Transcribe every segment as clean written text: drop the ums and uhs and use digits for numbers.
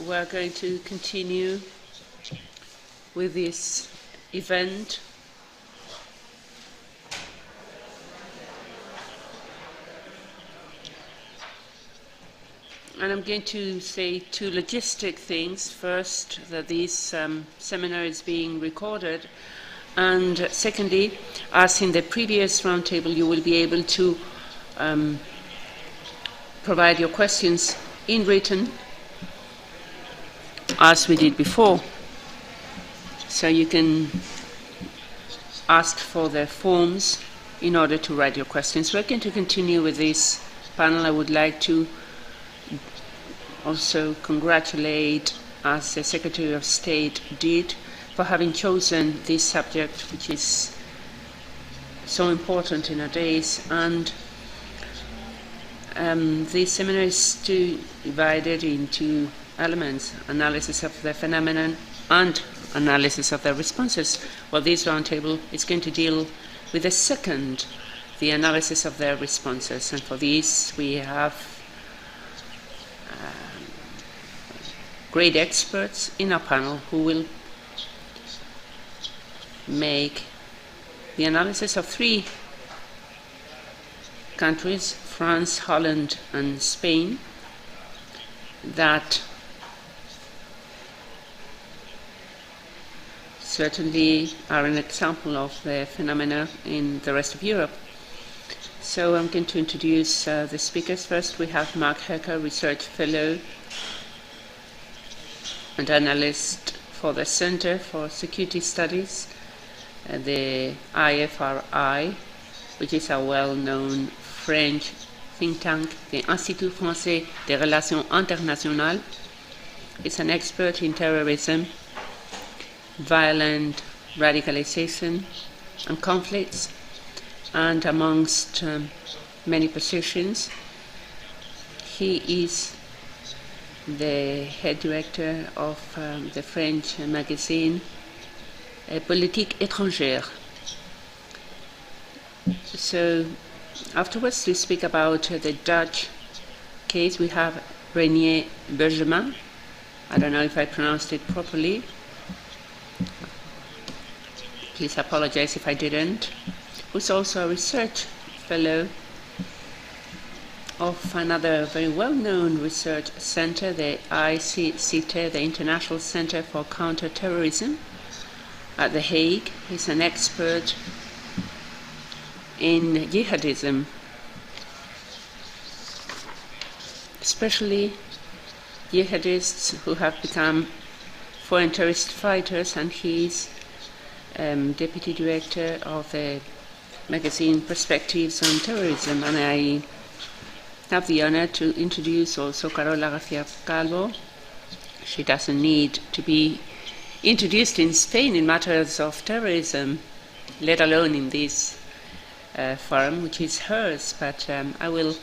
we're going to continue with this event. And I'm going to say two logistic things. First, that this seminar is being recorded. And secondly, as in the previous roundtable, you will be able to provide your questions in written, as we did before. So you can ask for the forms in order to write your questions. We're going to continue with this panel. I would like to also congratulate, as the Secretary of State did, for having chosen this subject, which is so important in our days. And this seminar is divided into elements: analysis of the phenomenon and analysis of the responses. Well, this roundtable is going to deal with the second, the analysis of their responses. And for this, we have great experts in our panel who will make the analysis of three countries, France, Holland, and Spain, that certainly are an example of the phenomena in the rest of Europe. So I'm going to introduce the speakers. First, we have Marc Hecker, Research Fellow and Analyst for the Center for Security Studies, the IFRI, which is a well-known French think tank, the Institut français des relations internationales. It's an expert in terrorism, violent radicalization, and conflicts, and amongst many positions, he is the head director of the French magazine Politique étrangère. So afterwards, to speak about the Dutch case, we have Reinier Bergema. I don't know if I pronounced it properly. Please apologize if I didn't. Who's also a research fellow of another very well-known research center, the ICCT, the International Center for Counter-Terrorism at The Hague. He's an expert in jihadism, especially jihadists who have become foreign terrorist fighters, and he's deputy director of the magazine Perspectives on Terrorism. And I have the honor to introduce also Carola García-Calvo. She doesn't need to be introduced in Spain in matters of terrorism, let alone in this forum, which is hers, but I will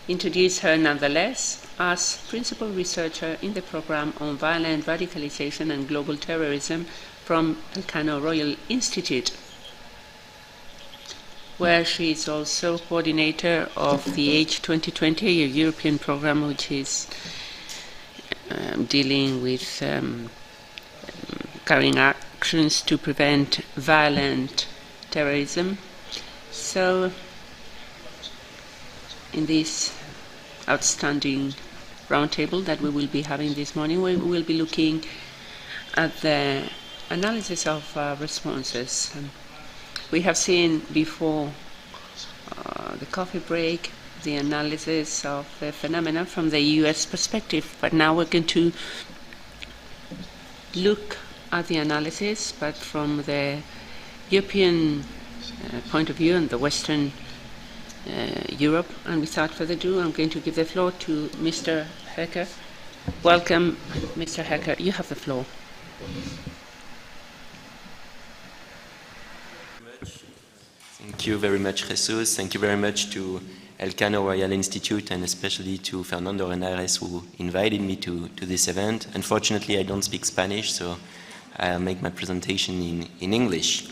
introduce her nonetheless as principal researcher in the program on violent radicalization and global terrorism from Elcano Royal Institute, where she is also coordinator of the Age 2020, a European program which is dealing with carrying actions to prevent violent terrorism. So, in this outstanding roundtable that we will be having this morning, we will be looking at the analysis of responses. We have seen before the coffee break the analysis of the phenomena from the US perspective, but now we're going to look at the analysis, but from the European point of view and the Western Europe. And without further ado, I'm going to give the floor to Mr. Hecker. Welcome, Mr. Hecker. You have the floor. Thank you very much, Jesús. Thank you very much to Elcano Royal Institute, and especially to Fernando Reinier, who invited me to this event. Unfortunately, I don't speak Spanish, so I'll make my presentation in English.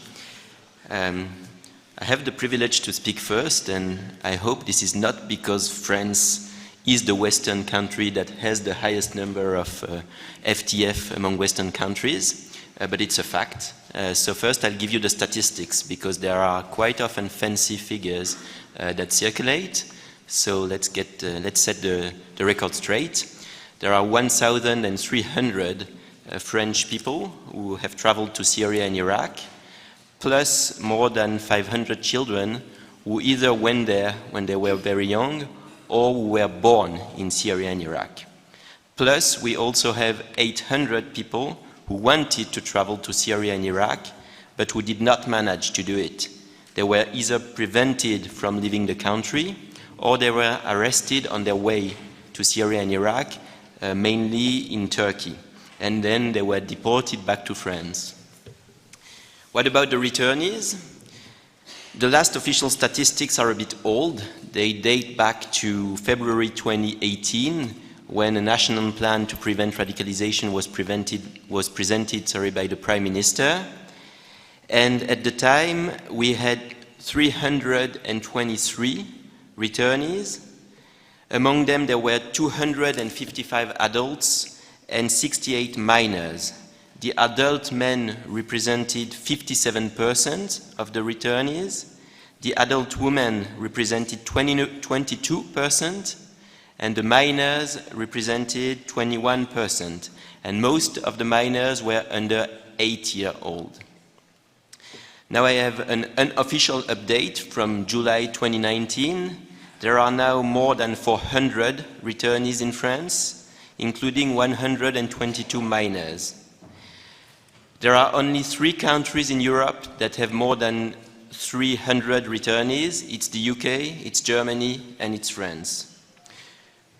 I have the privilege to speak first, and I hope this is not because France is the Western country that has the highest number of FTF among Western countries, but it's a fact. So first I'll give you the statistics, because there are quite often fancy figures that circulate. So let's set the record straight. There are 1,300 French people who have traveled to Syria and Iraq, plus more than 500 children who either went there when they were very young or who were born in Syria and Iraq. Plus, we also have 800 people who wanted to travel to Syria and Iraq, but who did not manage to do it. They were either prevented from leaving the country, or they were arrested on their way to Syria and Iraq, mainly in Turkey. And then they were deported back to France. What about the returnees? The last official statistics are a bit old. They date back to February 2018, when a national plan to prevent radicalization was presented by the Prime Minister. And at the time, we had 323 returnees. Among them, there were 255 adults and 68 minors. The adult men represented 57% of the returnees. The adult women represented 22%, and the minors represented 21%. And most of the minors were under 8 years old. Now I have an unofficial update from July 2019. There are now more than 400 returnees in France, including 122 minors. There are only 3 countries in Europe that have more than 300 returnees. It's the UK, it's Germany, and it's France.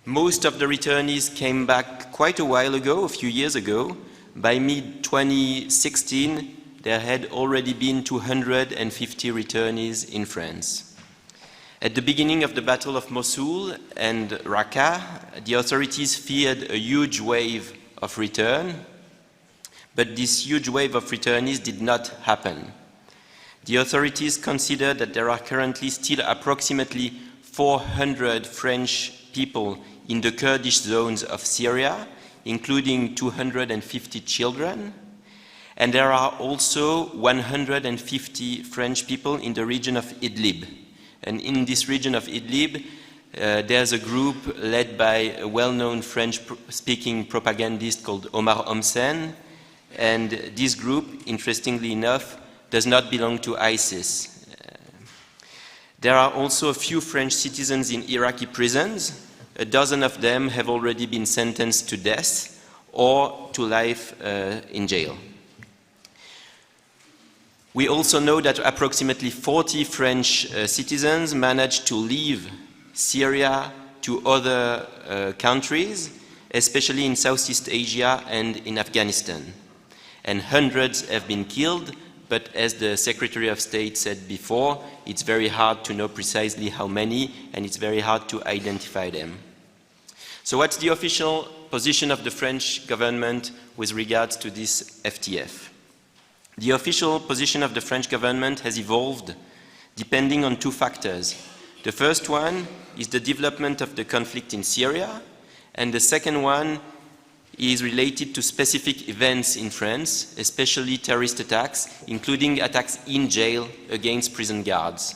Most of the returnees came back quite a while ago, a few years ago. By mid-2016, there had already been 250 returnees in France. At the beginning of the Battle of Mosul and Raqqa, the authorities feared a huge wave of return, but this huge wave of returnees did not happen. The authorities consider that there are currently still approximately 400 French people in the Kurdish zones of Syria, including 250 children, and there are also 150 French people in the region of Idlib. And in this region of Idlib, there's a group led by a well-known French-speaking propagandist called Omar Homsen, and this group, interestingly enough, does not belong to ISIS. There are also a few French citizens in Iraqi prisons. A dozen of them have already been sentenced to death or to life in jail. We also know that approximately 40 French citizens managed to leave Syria to other countries, especially in Southeast Asia and in Afghanistan. And hundreds have been killed, but as the Secretary of State said before, it's very hard to know precisely how many, and it's very hard to identify them. So what's the official position of the French government with regards to this FTF? The official position of the French government has evolved depending on 2 factors. The first one is the development of the conflict in Syria, and the second one is related to specific events in France, especially terrorist attacks, including attacks in jail against prison guards.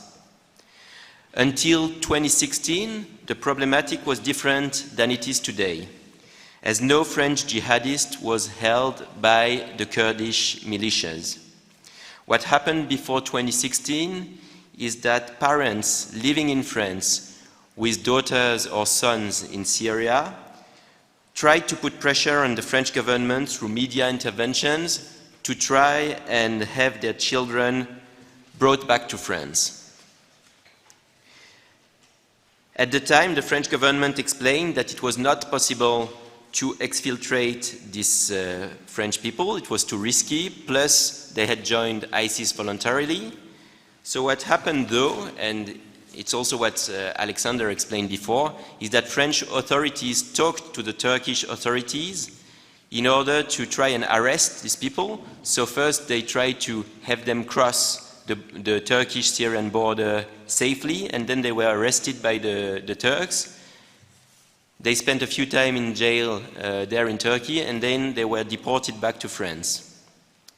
Until 2016, the problematic was different than it is today, as no French jihadist was held by the Kurdish militias. What happened before 2016 is that parents living in France with daughters or sons in Syria tried to put pressure on the French government through media interventions to try and have their children brought back to France. At the time, the French government explained that it was not possible to exfiltrate these French people. It was too risky, plus they had joined ISIS voluntarily. So what happened though, and it's also what Alexander explained before, is that French authorities talked to the Turkish authorities in order to try and arrest these people. So first they tried to have them cross the Turkish-Syrian border safely, and then they were arrested by the Turks. They spent a few time in jail there in Turkey, and then they were deported back to France.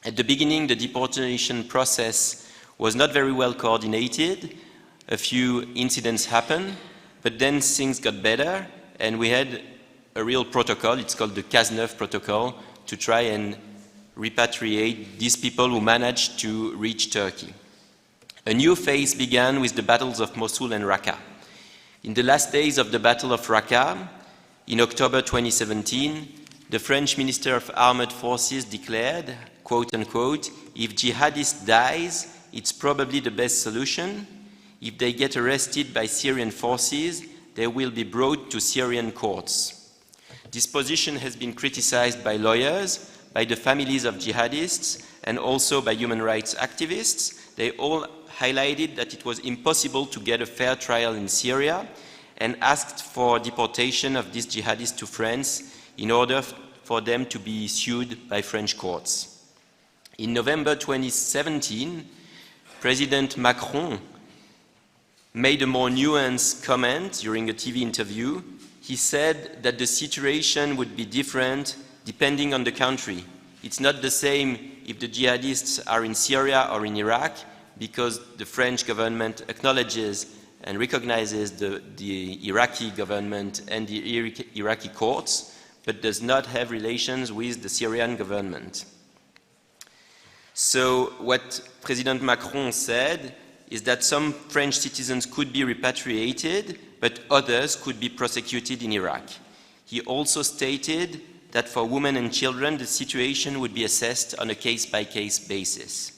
At the beginning, the deportation process was not very well coordinated. A few incidents happened, but then things got better, and we had a real protocol. It's called the Cazeneuve protocol, to try and repatriate these people who managed to reach Turkey. A new phase began with the battles of Mosul and Raqqa. In the last days of the Battle of Raqqa, in October 2017, the French Minister of Armed Forces declared, quote unquote, "If jihadist dies, it's probably the best solution. If they get arrested by Syrian forces, they will be brought to Syrian courts." This position has been criticized by lawyers, by the families of jihadists, and also by human rights activists. They all highlighted that it was impossible to get a fair trial in Syria and asked for deportation of these jihadists to France in order for them to be sued by French courts. In November 2017, President Macron made a more nuanced comment during a TV interview. He said that the situation would be different depending on the country. It's not the same if the jihadists are in Syria or in Iraq, because the French government acknowledges and recognizes the Iraqi government and the Iraqi courts, but does not have relations with the Syrian government. So what President Macron said is that some French citizens could be repatriated, but others could be prosecuted in Iraq. He also stated that for women and children, the situation would be assessed on a case-by-case basis.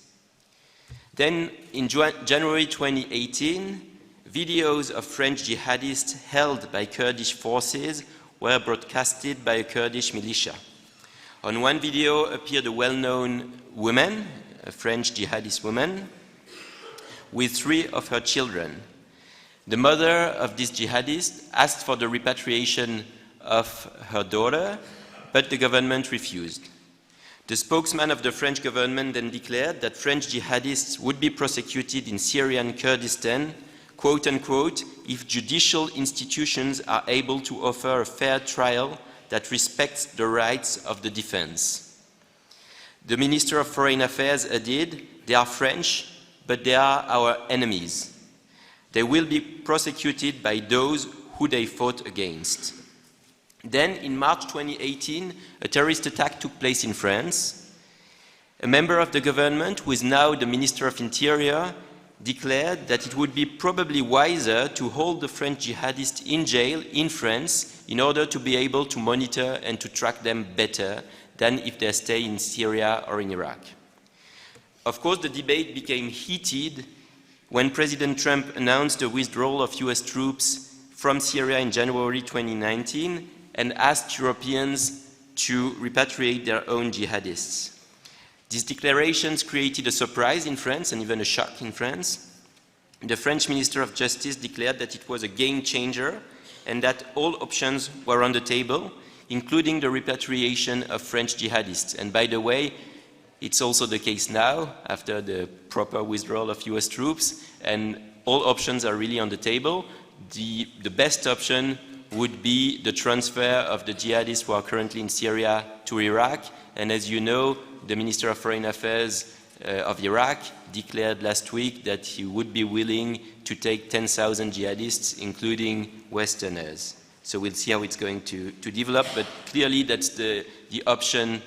Then, in January 2018, videos of French jihadists held by Kurdish forces were broadcasted by a Kurdish militia. On one video appeared a well-known woman, a French jihadist woman, with 3 of her children. The mother of this jihadist asked for the repatriation of her daughter, but the government refused. The spokesman of the French government then declared that French jihadists would be prosecuted in Syrian Kurdistan, quote unquote, if judicial institutions are able to offer a fair trial that respects the rights of the defense. The Minister of Foreign Affairs added, "They are French, but they are our enemies. They will be prosecuted by those who they fought against." Then, in March 2018, a terrorist attack took place in France. A member of the government, who is now the Minister of Interior, declared that it would be probably wiser to hold the French jihadists in jail in France in order to be able to monitor and to track them better than if they stay in Syria or in Iraq. Of course, the debate became heated when President Trump announced the withdrawal of US troops from Syria in January 2019 and asked Europeans to repatriate their own jihadists. These declarations created a surprise in France and even a shock in France. The French Minister of Justice declared that it was a game changer and that all options were on the table, including the repatriation of French jihadists. And by the way, it's also the case now, after the proper withdrawal of US troops, and all options are really on the table. The best option would be the transfer of the jihadists who are currently in Syria to Iraq. And as you know, the Minister of Foreign Affairs of Iraq declared last week that he would be willing to take 10,000 jihadists, including Westerners. So we'll see how it's going to develop, but clearly that's the option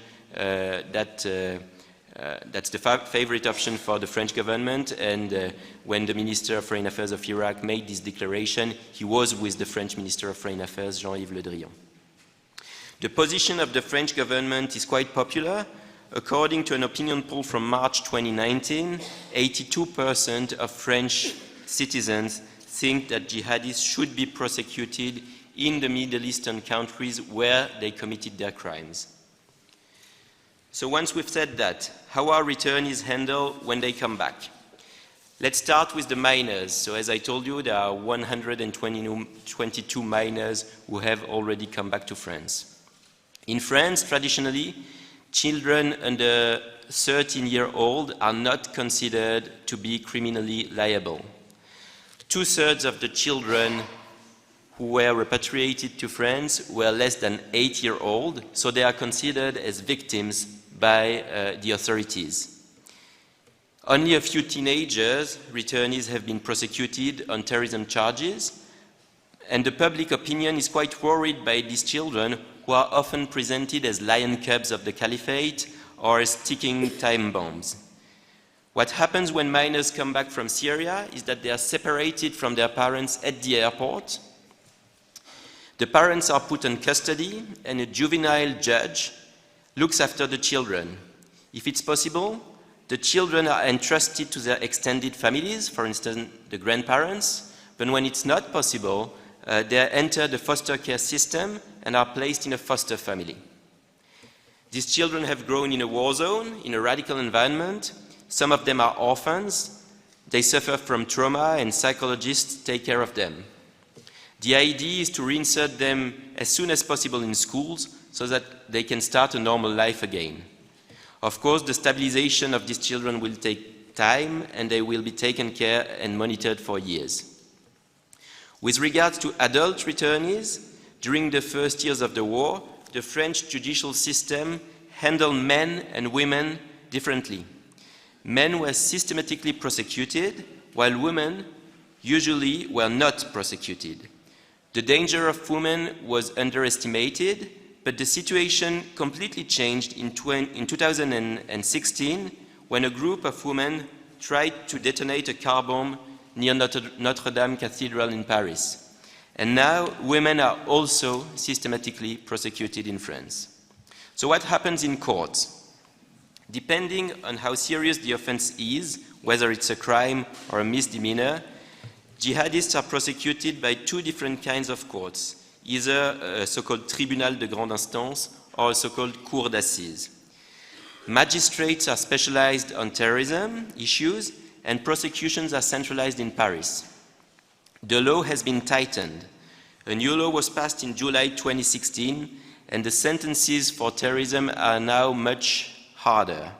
that's the favorite option for the French government, and when the Minister of Foreign Affairs of Iraq made this declaration, he was with the French Minister of Foreign Affairs, Jean-Yves Le Drian. The position of the French government is quite popular. According to an opinion poll from March 2019, 82% of French citizens think that jihadists should be prosecuted in the Middle Eastern countries where they committed their crimes. So once we've said that, how are returnees handled when they come back? Let's start with the minors. So as I told you, there are 122 minors who have already come back to France. In France, traditionally, children under 13-year-old are not considered to be criminally liable. 2/3 of the children who were repatriated to France were less than 8-year-old, so they are considered as victims by the authorities. Only a few teenagers, returnees, have been prosecuted on terrorism charges, and the public opinion is quite worried by these children, who are often presented as lion cubs of the caliphate or as ticking time bombs. What happens when minors come back from Syria is that they are separated from their parents at the airport. The parents are put in custody, and a juvenile judge looks after the children. If it's possible, the children are entrusted to their extended families, for instance, the grandparents, but when it's not possible, they enter the foster care system and are placed in a foster family. These children have grown in a war zone, in a radical environment. Some of them are orphans. They suffer from trauma, and psychologists take care of them. The idea is to reinsert them as soon as possible in schools so that they can start a normal life again. Of course, the stabilization of these children will take time, and they will be taken care and monitored for years. With regards to adult returnees, during the first years of the war, the French judicial system handled men and women differently. Men were systematically prosecuted, while women usually were not prosecuted. The danger of women was underestimated, but the situation completely changed in 2016 when a group of women tried to detonate a car bomb near Notre Dame Cathedral in Paris. And now women are also systematically prosecuted in France. So what happens in courts? Depending on how serious the offense is, whether it's a crime or a misdemeanor, jihadists are prosecuted by two different kinds of courts, either a so-called tribunal de grande instance or a so-called cour d'assises. Magistrates are specialized on terrorism issues, and prosecutions are centralized in Paris. The law has been tightened. A new law was passed in July 2016, and the sentences for terrorism are now much harder.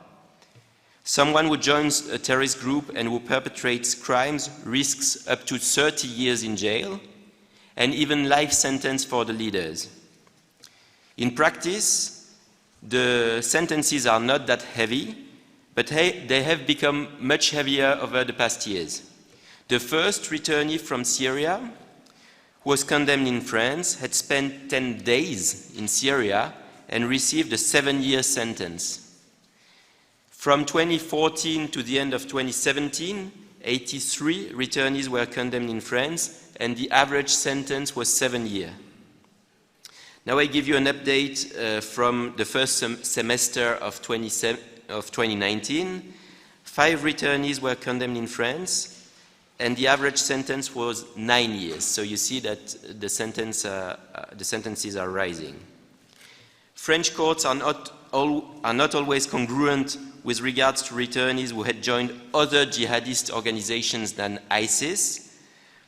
Someone who joins a terrorist group and who perpetrates crimes risks up to 30 years in jail, and even life sentence for the leaders. In practice, the sentences are not that heavy, but they have become much heavier over the past years. The first returnee from Syria, who was condemned in France, had spent 10 days in Syria and received a 7-year sentence. From 2014 to the end of 2017, 83 returnees were condemned in France, and the average sentence was 7 years. Now I give you an update from the first semester of 2019. 5 returnees were condemned in France, and the average sentence was 9 years. So you see that the sentences are rising. French courts are not always congruent with regards to returnees who had joined other jihadist organizations than ISIS.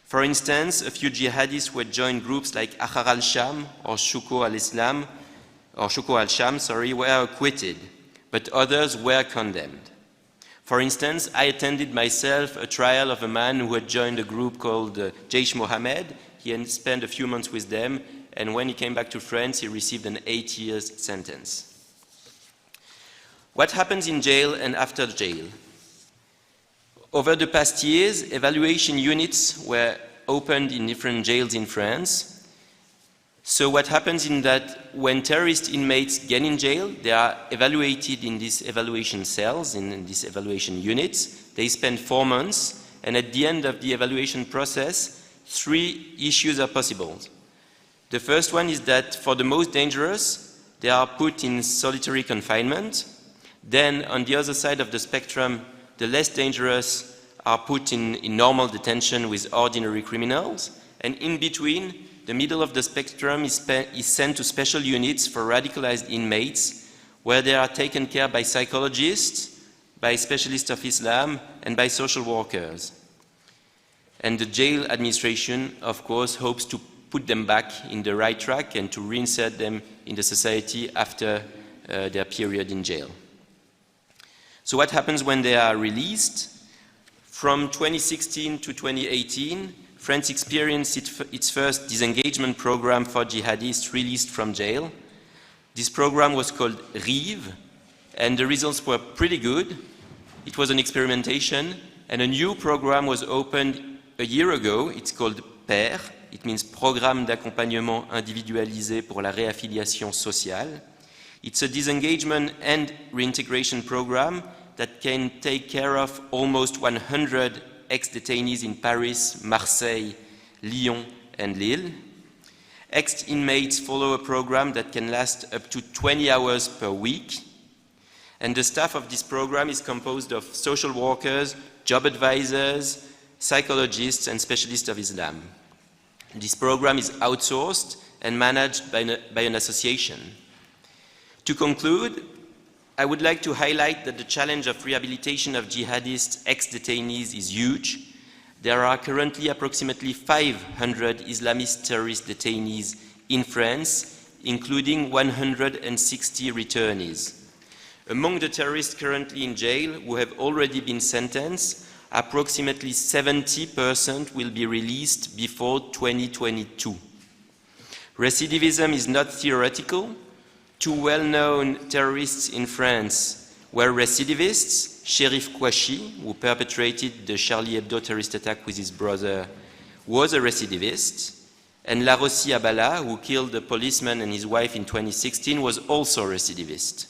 For instance, a few jihadists who had joined groups like Ahrar al-Sham or Shuko al-Sham, were acquitted, but others were condemned. For instance, I attended myself a trial of a man who had joined a group called Jaish Mohammed. He had spent a few months with them, and when he came back to France, he received an 8-year sentence. What happens in jail and after jail? Over the past years, evaluation units were opened in different jails in France. So what happens is that when terrorist inmates get in jail, they are evaluated in these evaluation cells, in these evaluation units. They spend 4 months, and at the end of the evaluation process, 3 issues are possible. The first one is that for the most dangerous, they are put in solitary confinement. Then on the other side of the spectrum, the less dangerous are put in normal detention with ordinary criminals. And in between, the middle of the spectrum is sent to special units for radicalized inmates, where they are taken care by psychologists, by specialists of Islam, and by social workers. And the jail administration, of course, hopes to put them back in the right track and to reinsert them in the society after their period in jail. So what happens when they are released? From 2016 to 2018, France experienced its first disengagement program for jihadists released from jail. This program was called RIVE, and the results were pretty good. It was an experimentation, and a new program was opened a year ago. It's called PAIR. It means Programme d'accompagnement individualisé pour la réaffiliation sociale. It's a disengagement and reintegration program that can take care of almost 100 ex-detainees in Paris, Marseille, Lyon, and Lille. Ex-inmates follow a program that can last up to 20 hours per week. And the staff of this program is composed of social workers, job advisors, psychologists, and specialists of Islam. This program is outsourced and managed by an association. To conclude, I would like to highlight that the challenge of rehabilitation of jihadist ex-detainees is huge. There are currently approximately 500 Islamist terrorist detainees in France, including 160 returnees. Among the terrorists currently in jail who have already been sentenced, approximately 70% will be released before 2022. Recidivism is not theoretical. Two well-known terrorists in France were recidivists. Sheriff Kouachi, who perpetrated the Charlie Hebdo terrorist attack with his brother, was a recidivist. And Larossi Abala, who killed a policeman and his wife in 2016, was also a recidivist.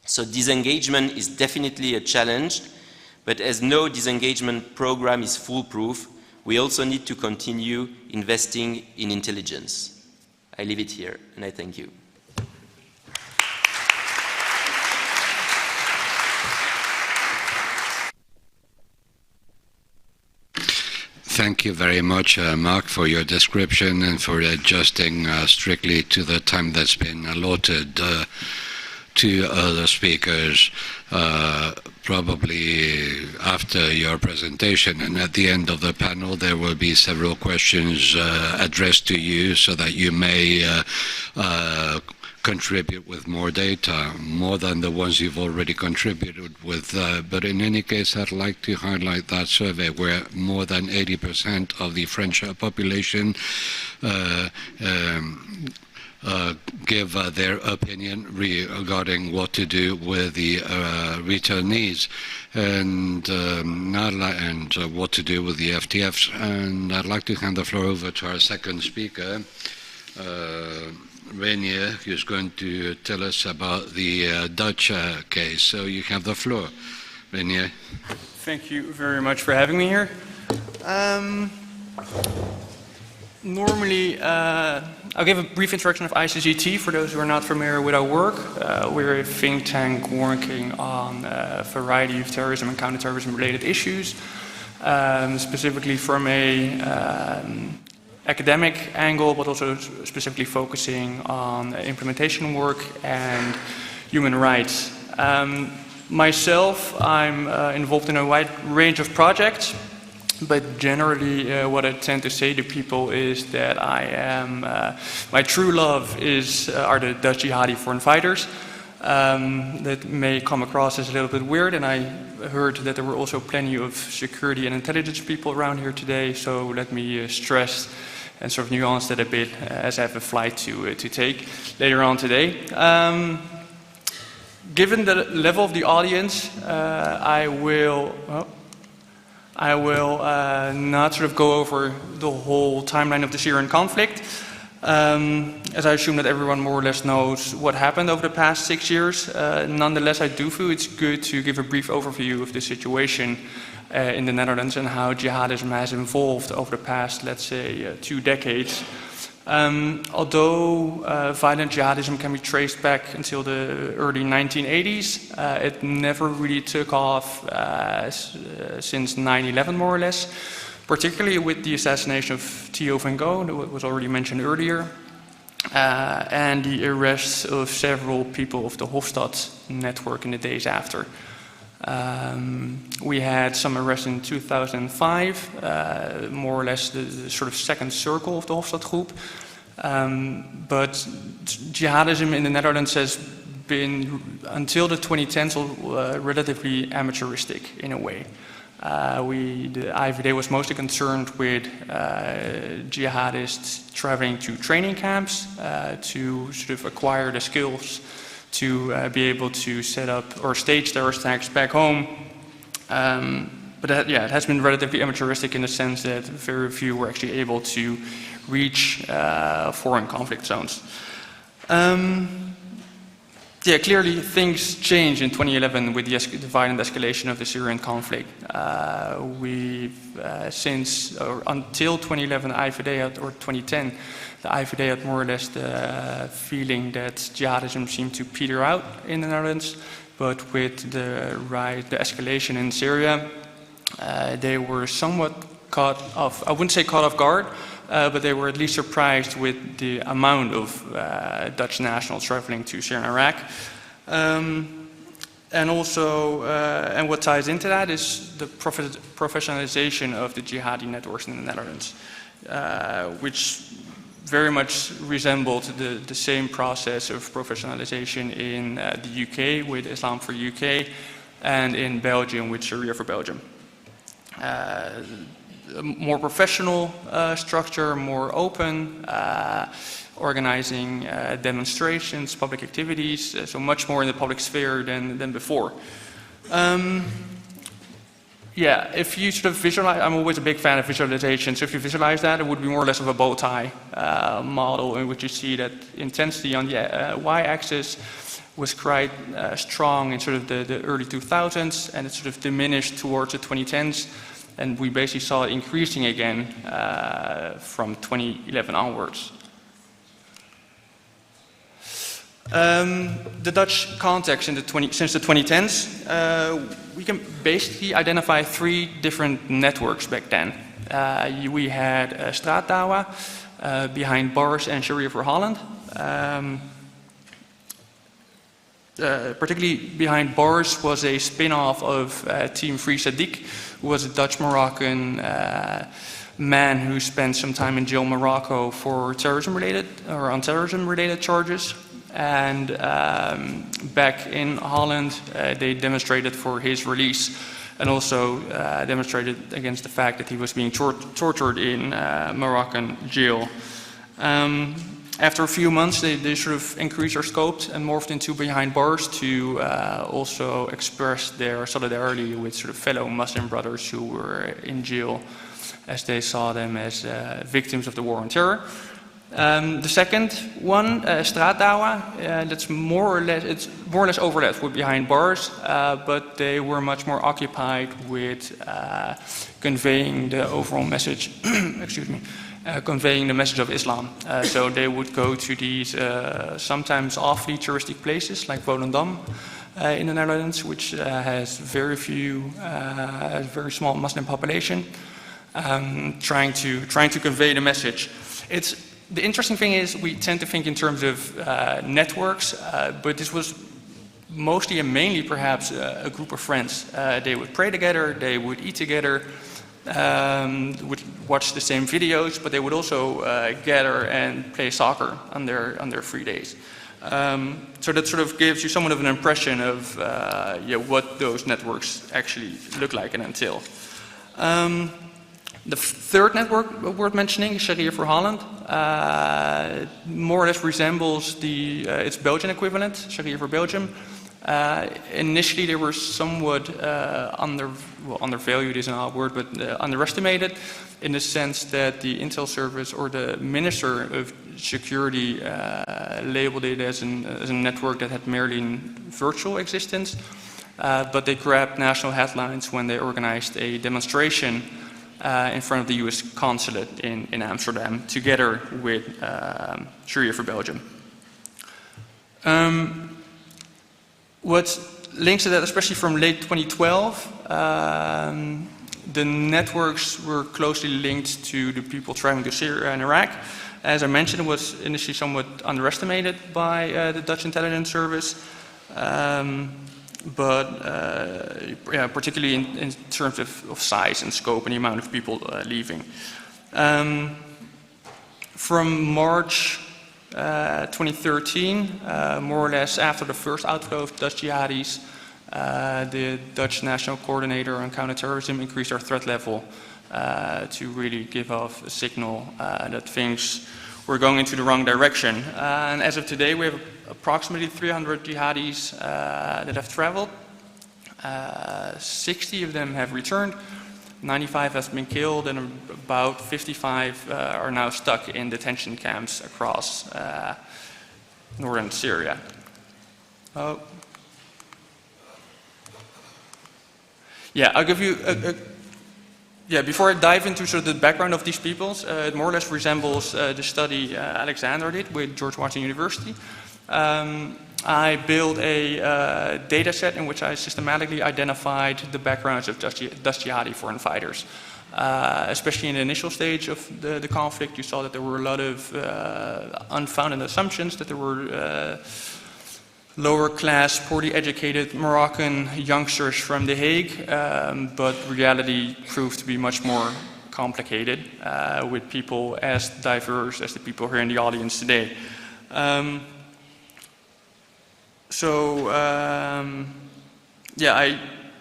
So disengagement is definitely a challenge, but as no disengagement program is foolproof, we also need to continue investing in intelligence. I leave it here, and I thank you. Thank you very much, Marc, for your description and for adjusting strictly to the time that's been allotted to other speakers, probably after your presentation. And at the end of the panel, there will be several questions addressed to you so that you may contribute with more data, more than the ones you've already contributed with. But in any case, I'd like to highlight that survey where more than 80% of the French population give their opinion regarding what to do with the returnees and what to do with the FTFs. And I'd like to hand the floor over to our second speaker, Reinier, who's going to tell us about the Dutch case. So you have the floor, Reinier. Thank you very much for having me here. Normally, I'll give a brief introduction of ICCT for those who are not familiar with our work. We're a think tank working on a variety of terrorism and counter-terrorism related issues, specifically from a academic angle, but also specifically focusing on implementation work and human rights. Myself, I'm involved in a wide range of projects, but generally what I tend to say to people is that I am, my true love are the Dutch jihadi foreign fighters. That may come across as a little bit weird, and I heard that there were also plenty of security and intelligence people around here today, so let me stress and sort of nuance that a bit as I have a flight to take later on today. Given the level of the audience, I will not sort of go over the whole timeline of the Syrian conflict, as I assume that everyone more or less knows what happened over the past 6 years. Nonetheless, I do feel it's good to give a brief overview of the situation in the Netherlands and how jihadism has evolved over the past, let's say, 2 decades. Although violent jihadism can be traced back until the early 1980s, it never really took off since 9/11, more or less, particularly with the assassination of Theo van Gogh, that was already mentioned earlier, and the arrests of several people of the Hofstad network in the days after. We had some arrests in 2005, more or less the sort of second circle of the Hofstad group. But jihadism in the Netherlands has been, until the 2010s, relatively amateuristic in a way. The IFRI was mostly concerned with jihadists traveling to training camps to sort of acquire the skills to be able to set up or stage terrorist attacks back home. But it has been relatively amateuristic in the sense that very few were actually able to reach foreign conflict zones. Clearly things changed in 2011 with the violent escalation of the Syrian conflict. Until 2011, or 2010, the IFRI had more or less the feeling that jihadism seemed to peter out in the Netherlands, but with the escalation in Syria, they were somewhat caught off, I wouldn't say caught off guard, but they were at least surprised with the amount of Dutch nationals traveling to Syria and Iraq. And what ties into that is the professionalization of the jihadi networks in the Netherlands, which very much resembled the same process of professionalization in the UK with Islam for UK and in Belgium with Syria for Belgium. A more professional structure, more open, organizing demonstrations, public activities, so much more in the public sphere than before. If you sort of visualize, I'm always a big fan of visualization, so if you visualize that, it would be more or less of a bow tie model in which you see that intensity on the y-axis was quite strong in sort of the early 2000s, and it sort of diminished towards the 2010s, and we basically saw it increasing again from 2011 onwards. The Dutch context since the 2010s, we can basically identify three different networks back then. We had Straatdawa, behind bars, and Syria for Holland. Particularly behind bars was a spin-off of Team Free Sadiq, who was a Dutch-Moroccan man who spent some time in jail in Morocco for terrorism-related charges. And back in Holland, they demonstrated for his release, and also demonstrated against the fact that he was being tortured in Moroccan jail. After a few months, they sort of increased their scope and morphed into behind bars to also express their solidarity with sort of fellow Muslim brothers who were in jail, as they saw them as victims of the war on terror. The second one, Straatdawa, that's more or less overlapped with behind bars, but they were much more occupied with conveying the overall message. Excuse me. Conveying the message of Islam. So they would go to these sometimes awfully touristic places like Volendam in the Netherlands, which has very small Muslim population, trying to convey the message. The interesting thing is we tend to think in terms of networks, but this was mostly and mainly perhaps a group of friends. They would pray together, they would eat together, would watch the same videos, but they would also gather and play soccer on their free days. So that sort of gives you somewhat of an impression of what those networks actually look like and entail. The third network worth mentioning is Syria for Holland. More or less resembles its Belgian equivalent, Syria for Belgium. Initially, they were somewhat undervalued is an odd word, but underestimated in the sense that the Intel Service or the Minister of Security labeled it as a network that had merely virtual existence, but they grabbed national headlines when they organized a demonstration in front of the US consulate in Amsterdam, together with Syria for Belgium. What links to that, especially from late 2012, the networks were closely linked to the people traveling to Syria and Iraq. As I mentioned, it was initially somewhat underestimated by the Dutch intelligence service, particularly in terms of size and scope and the amount of people leaving. From March 2013, more or less after the first outflow of Dutch jihadis, the Dutch National Coordinator on Counter-Terrorism increased our threat level to really give off a signal that things were going into the wrong direction. And as of today, we have approximately 300 jihadis that have traveled. 60 of them have returned, 95 have been killed, and about 55 are now stuck in detention camps across northern Syria. Yeah, I'll give you before I dive into sort of the background of these peoples, it more or less resembles the study Alexander did with George Washington University. I built a data set in which I systematically identified the backgrounds of Dutch jihadi foreign fighters. Especially in the initial stage of the conflict, you saw that there were a lot of unfounded assumptions, that there were lower class, poorly educated Moroccan youngsters from The Hague, but reality proved to be much more complicated with people as diverse as the people here in the audience today. I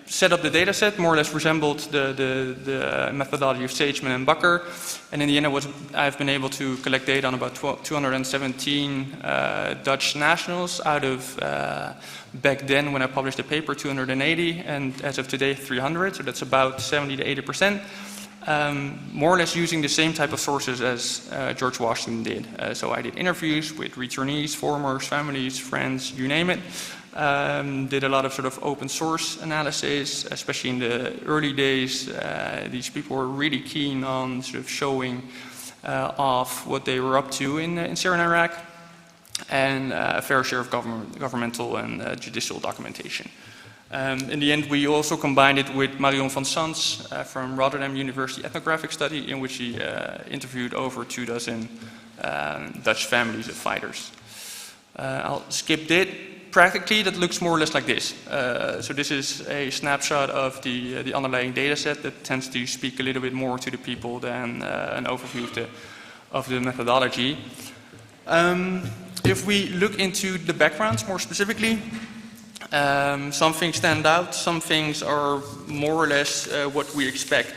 set up the data set, more or less resembled the methodology of Sageman and Bakker, and in the end I've been able to collect data on about 217 Dutch nationals out of, back then when I published the paper, 280, and as of today 300, so that's about 70 to 80%. More or less using the same type of sources as George Washington did. So I did interviews with returnees, formers, families, friends, you name it. Did a lot of sort of open source analysis, especially in the early days. These people were really keen on sort of showing off what they were up to in Syria and Iraq, and a fair share of governmental and judicial documentation. In the end, we also combined it with Marion van Sans from Rotterdam University ethnographic study, in which he interviewed over 24 Dutch families of fighters. I'll skip that. Practically, that looks more or less like this. So this is a snapshot of the underlying data set that tends to speak a little bit more to the people than an overview of the methodology. If we look into the backgrounds more specifically, some things stand out, some things are more or less what we expect.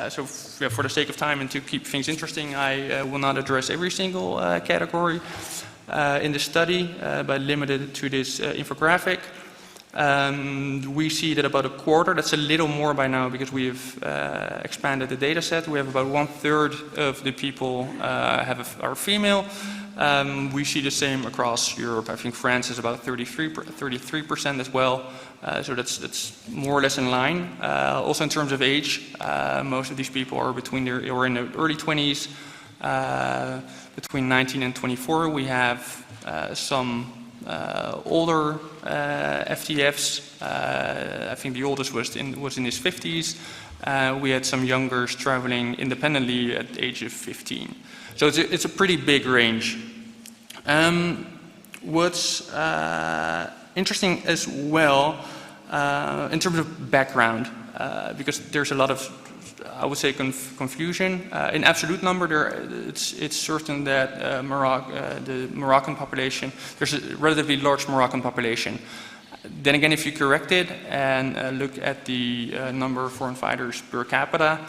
So for the sake of time and to keep things interesting, I will not address every single category in the study, but limited to this infographic. We see that about a quarter, that's a little more by now because we have expanded the data set. We have about 1/3 of the people are female. We see the same across Europe. I think France is about 33% as well. So that's more or less in line. Also in terms of age, most of these people are in their early 20s. Between 19 and 24, we have some older FTFs. I think the oldest was in his 50s. We had some youngers traveling independently at the age of 15. So it's a pretty big range. What's interesting as well in terms of background, because there's a lot of, I would say, confusion. In absolute number, it's certain that the Moroccan population, there's a relatively large Moroccan population. Then again, if you correct it and look at the number of foreign fighters per capita,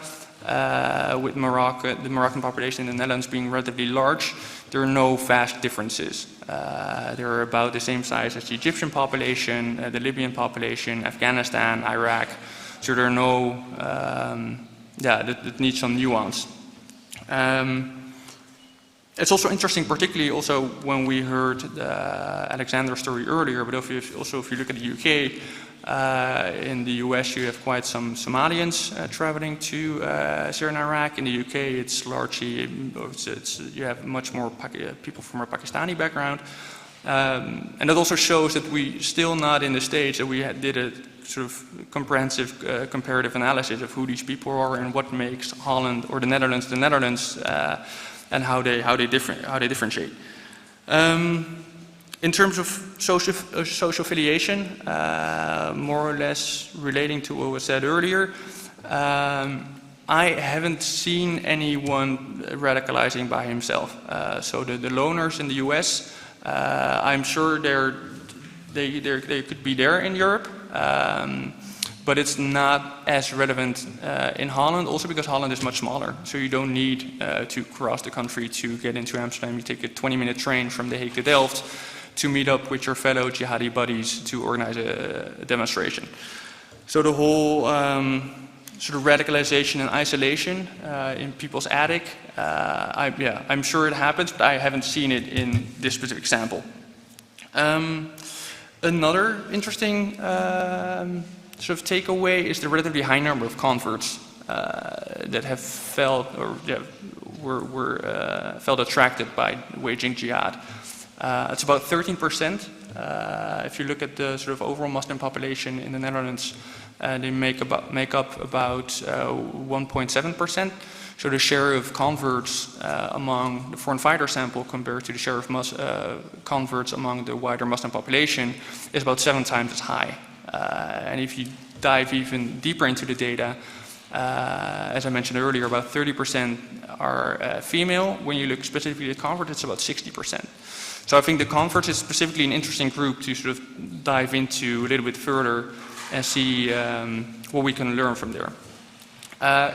with Morocco, the Moroccan population in the Netherlands being relatively large, there are no vast differences. They're about the same size as the Egyptian population, the Libyan population, Afghanistan, Iraq. So there are no, that needs some nuance. It's also interesting, particularly also when we heard Alexander's story earlier, but if you look at the UK, in the US you have quite some Somalians traveling to Syria and Iraq. In the UK it's largely, you have much more people from a Pakistani background. And that also shows that we still not in the stage that we did a sort of comprehensive comparative analysis of who these people are and what makes Holland or the Netherlands, and how they differentiate. In terms of social affiliation, more or less relating to what was said earlier, I haven't seen anyone radicalizing by himself. So the loners in the US, I'm sure they could be there in Europe. But it's not as relevant in Holland, also because Holland is much smaller. So you don't need to cross the country to get into Amsterdam. You take a 20-minute train from The Hague to Delft to meet up with your fellow jihadi buddies to organize a demonstration. So the whole sort of radicalization and isolation in people's attic, I'm sure it happens, but I haven't seen it in this specific sample. Another interesting sort of takeaway is the relatively high number of converts that have felt or were felt attracted by waging jihad. It's about 13%. If you look at the sort of overall Muslim population in the Netherlands, they make up about 1.7%. So the share of converts among the foreign fighter sample compared to the share of converts among the wider Muslim population is about 7 times as high. And if you dive even deeper into the data, as I mentioned earlier, about 30% are female. When you look specifically at converts, it's about 60%. So I think the converts is specifically an interesting group to sort of dive into a little bit further and see what we can learn from there.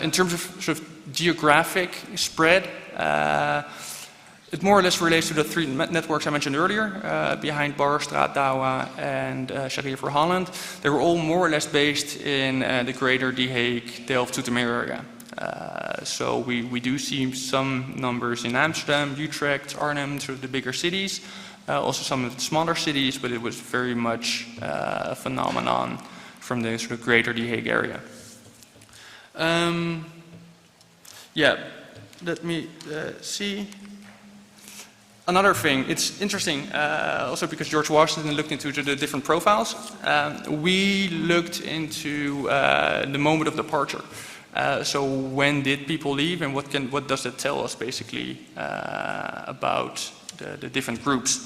In terms of sort of geographic spread, it more or less relates to the 3 networks I mentioned earlier, behind Bar, Straat Dawa, and Sharia for Holland. They were all more or less based in the greater The Hague, Delft, Zoetermeer area. So we do see some numbers in Amsterdam, Utrecht, Arnhem, sort of the bigger cities, also some of the smaller cities, but it was very much a phenomenon from the sort of greater The Hague area. Yeah, let me see. Another thing, it's interesting, also because George Washington looked into the different profiles. We looked into the moment of departure. So when did people leave, and what does that tell us basically about the different groups?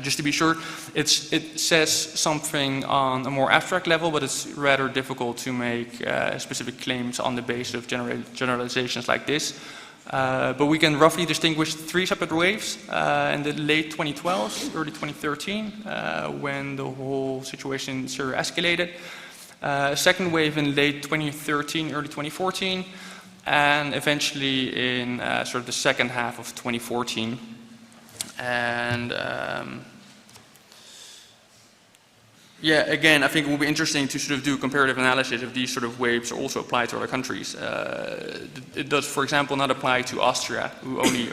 Just to be sure, it says something on a more abstract level, but it's rather difficult to make specific claims on the basis of generalizations like this. But we can roughly distinguish 3 separate waves in the late 2012s, early 2013, when the whole situation in Syria escalated. Second wave in late 2013, early 2014, and eventually in sort of the second half of 2014. And yeah, again, I think it will be interesting to sort of do a comparative analysis if these sort of waves also apply to other countries. It does, for example, not apply to Austria,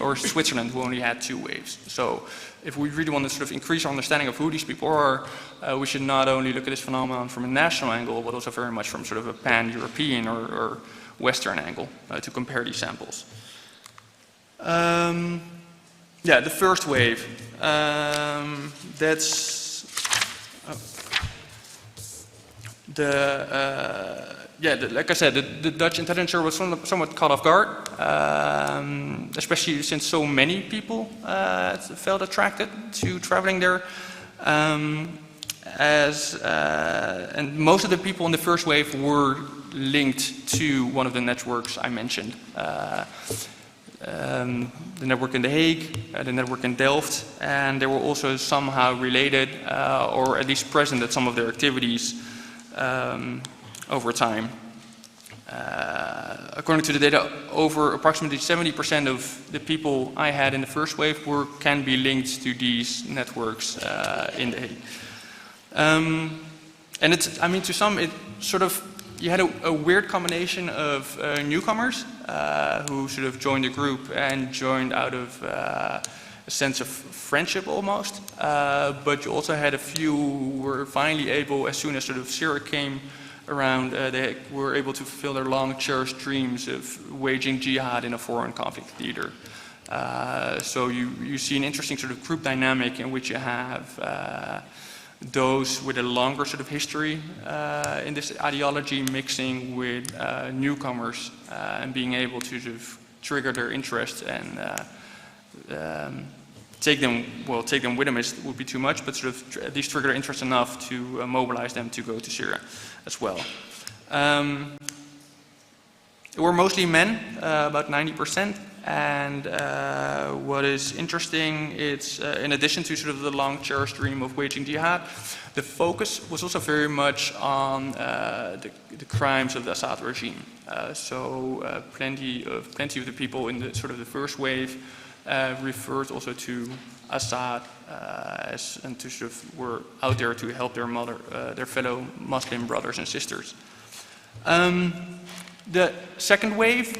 or Switzerland, who only had 2 waves. So if we really want to sort of increase our understanding of who these people are, we should not only look at this phenomenon from a national angle, but also very much from sort of a pan-European or Western angle to compare these samples. Yeah, the first wave, that's like I said, the Dutch intelligence service was somewhat caught off guard, especially since so many people felt attracted to traveling there. And most of the people in the first wave were linked to one of the networks I mentioned. The network in The Hague, the network in Delft, and they were also somehow related or at least present at some of their activities over time. According to the data, over approximately 70% of the people I had in the first wave can be linked to these networks in The Hague. And it's, I mean, to some, it sort of, you had a weird combination of newcomers who sort of joined the group and joined out of a sense of friendship almost, but you also had a few who were finally able, as soon as sort of Syria came around, they were able to fulfill their long cherished dreams of waging jihad in a foreign conflict theater. So you see an interesting sort of group dynamic in which you have those with a longer sort of history in this ideology mixing with newcomers and being able to sort of trigger their interest and take them with them would be too much, but sort of at least trigger their interest enough to mobilize them to go to Syria as well. It were mostly men, about 90%, And what is interesting, it's in addition to sort of the long cherished dream of waging jihad, the focus was also very much on the crimes of the Assad regime. So plenty of the people in the sort of the first wave referred also to Assad and to sort of were out there to help their fellow Muslim brothers and sisters. The second wave,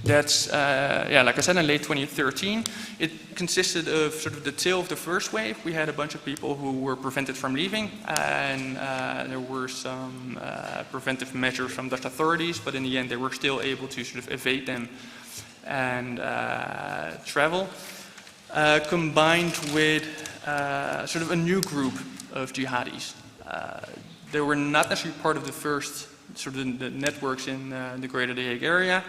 that's, like I said, in late 2013, it consisted of sort of the tail of the first wave. We had a bunch of people who were prevented from leaving, and there were some preventive measures from Dutch authorities, but in the end they were still able to sort of evade them and travel, combined with sort of a new group of jihadis. They were not necessarily part of the first sort of the networks in the greater The Hague area,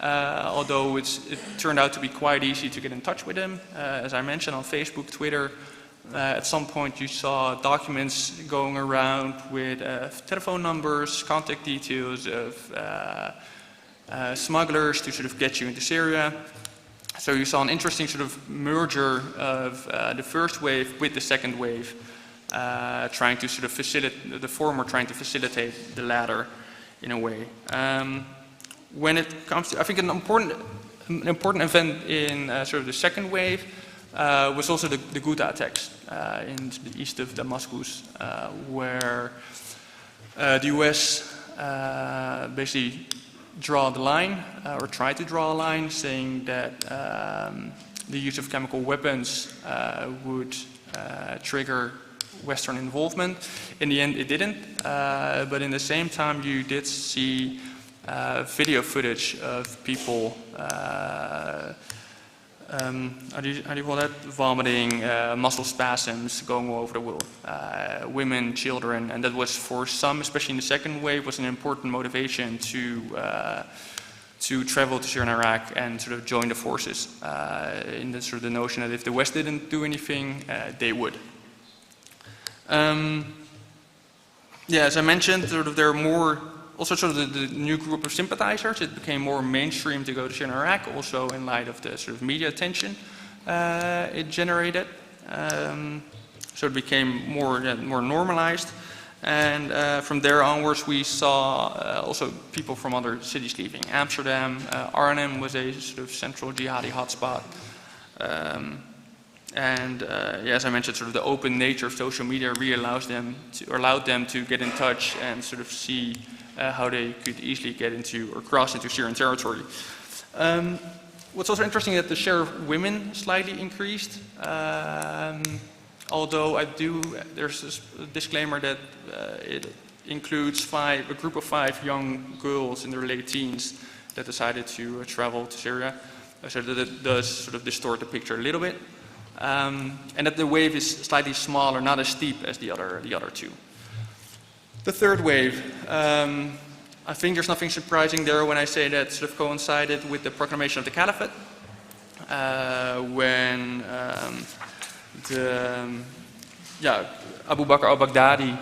although it turned out to be quite easy to get in touch with them. As I mentioned, on Facebook, Twitter, at some point you saw documents going around with telephone numbers, contact details of smugglers to sort of get you into Syria. So you saw an interesting sort of merger of the first wave with the second wave, trying to sort of facilitate the former, trying to facilitate the latter in a way. When it comes to, I think an important event in sort of the second wave was also the Ghouta attacks in the east of Damascus, where the US basically draw the line, or tried to draw a line, saying that the use of chemical weapons would trigger Western involvement. In the end, it didn't, but in the same time, you did see video footage of people, how do you call that? Vomiting, muscle spasms, going all over the world, women, children, and that was for some, especially in the second wave, was an important motivation to travel to Syria and Iraq and sort of join the forces, in the sort of the notion that if the West didn't do anything, they would. As I mentioned, sort of there are more. Also, sort of the new group of sympathizers, it became more mainstream to go to Syria and Iraq, also in light of the sort of media attention it generated. So it became more normalized. And from there onwards, we saw also people from other cities leaving. Amsterdam, Arnhem was a sort of central jihadi hotspot. As I mentioned, sort of the open nature of social media really allowed them to get in touch and sort of see how they could easily get into or cross into Syrian territory. What's also interesting is that the share of women slightly increased, although there's this disclaimer that it includes a group of 5 young girls in their late teens that decided to travel to Syria, so that it does sort of distort the picture a little bit, and that the wave is slightly smaller, not as steep as the other two. The third wave, I think there's nothing surprising there when I say that sort of coincided with the proclamation of the Caliphate, when Abu Bakr al-Baghdadi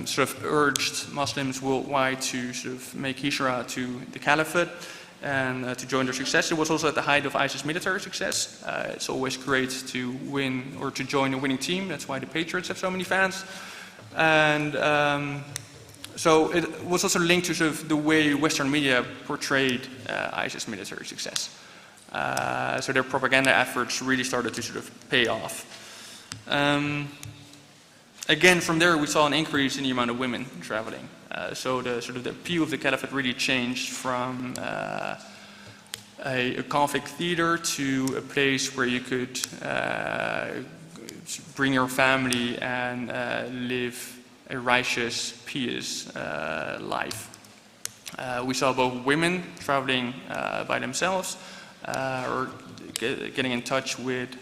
sort of urged Muslims worldwide to sort of make hijrah to the Caliphate and to join their success. It was also at the height of ISIS military success. It's always great to win or to join a winning team. That's why the Patriots have so many fans. And so it was also linked to sort of the way Western media portrayed ISIS military success. So their propaganda efforts really started to sort of pay off. Again, from there we saw an increase in the amount of women traveling. So the sort of the appeal of the Caliphate really changed from a conflict theater to a place where you could bring your family and live a righteous, pious life. We saw both women traveling by themselves or getting in touch with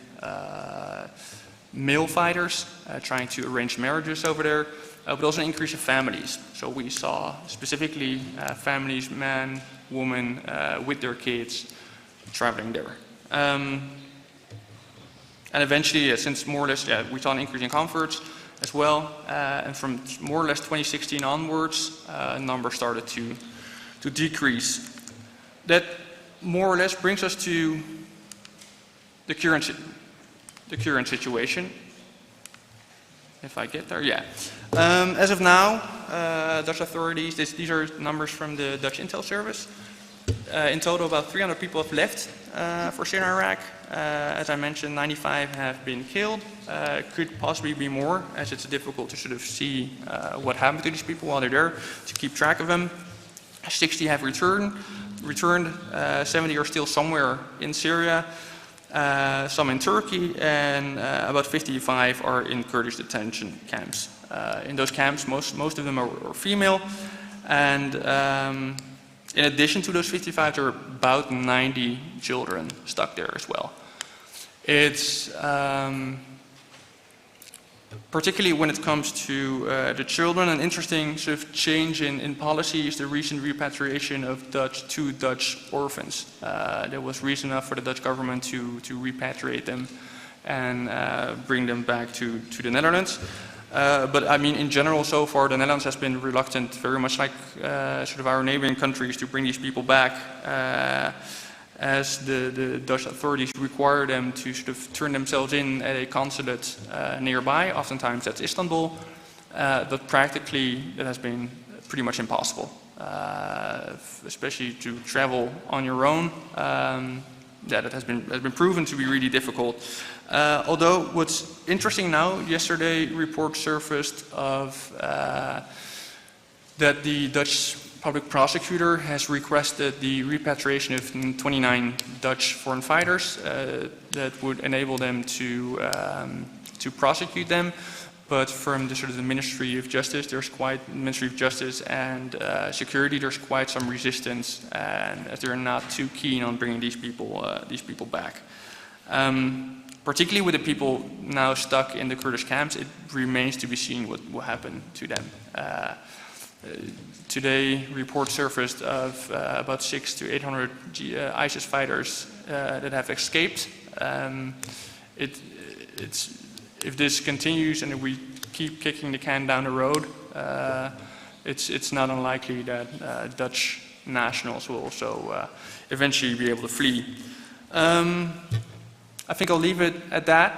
male fighters, trying to arrange marriages over there, but also an increase of families. So we saw specifically families, man, woman, with their kids traveling there. And eventually, since more or less, we saw an increase in converts as well. And from more or less 2016 onwards, numbers started to decrease. That more or less brings us to the current situation. If I get there, yeah. As of now, Dutch authorities, these are numbers from the Dutch Intel Service. In total, about 300 people have left for Syria and Iraq. As I mentioned, 95 have been killed. Could possibly be more, as it's difficult to sort of see what happened to these people while they're there, to keep track of them. 60 have returned. 70 are still somewhere in Syria, some in Turkey, and about 55 are in Kurdish detention camps. In those camps, most of them are female, and in addition to those 55, there are about 90 children stuck there as well. It's particularly when it comes to the children, an interesting sort of change in policy is the recent repatriation of two Dutch orphans. There was reason enough for the Dutch government to repatriate them and bring them back to the Netherlands. But I mean, in general, so far, the Netherlands has been reluctant, very much like sort of our neighboring countries, to bring these people back, as the Dutch authorities require them to sort of turn themselves in at a consulate nearby. Oftentimes that's Istanbul, but practically that has been pretty much impossible, especially to travel on your own. Yeah, that has been proven to be really difficult. Although what's interesting now, yesterday reports surfaced of that the Dutch public prosecutor has requested the repatriation of 29 Dutch foreign fighters that would enable them to prosecute them. But from the sort of the Ministry of Justice, Ministry of Justice and Security, there's quite some resistance, and as they're not too keen on bringing these people back. Particularly with the people now stuck in the Kurdish camps, it remains to be seen what will happen to them. Today, reports surfaced of about 600 to 800 ISIS fighters that have escaped. If this continues and if we keep kicking the can down the road, it's not unlikely that Dutch nationals will also eventually be able to flee. I think I'll leave it at that.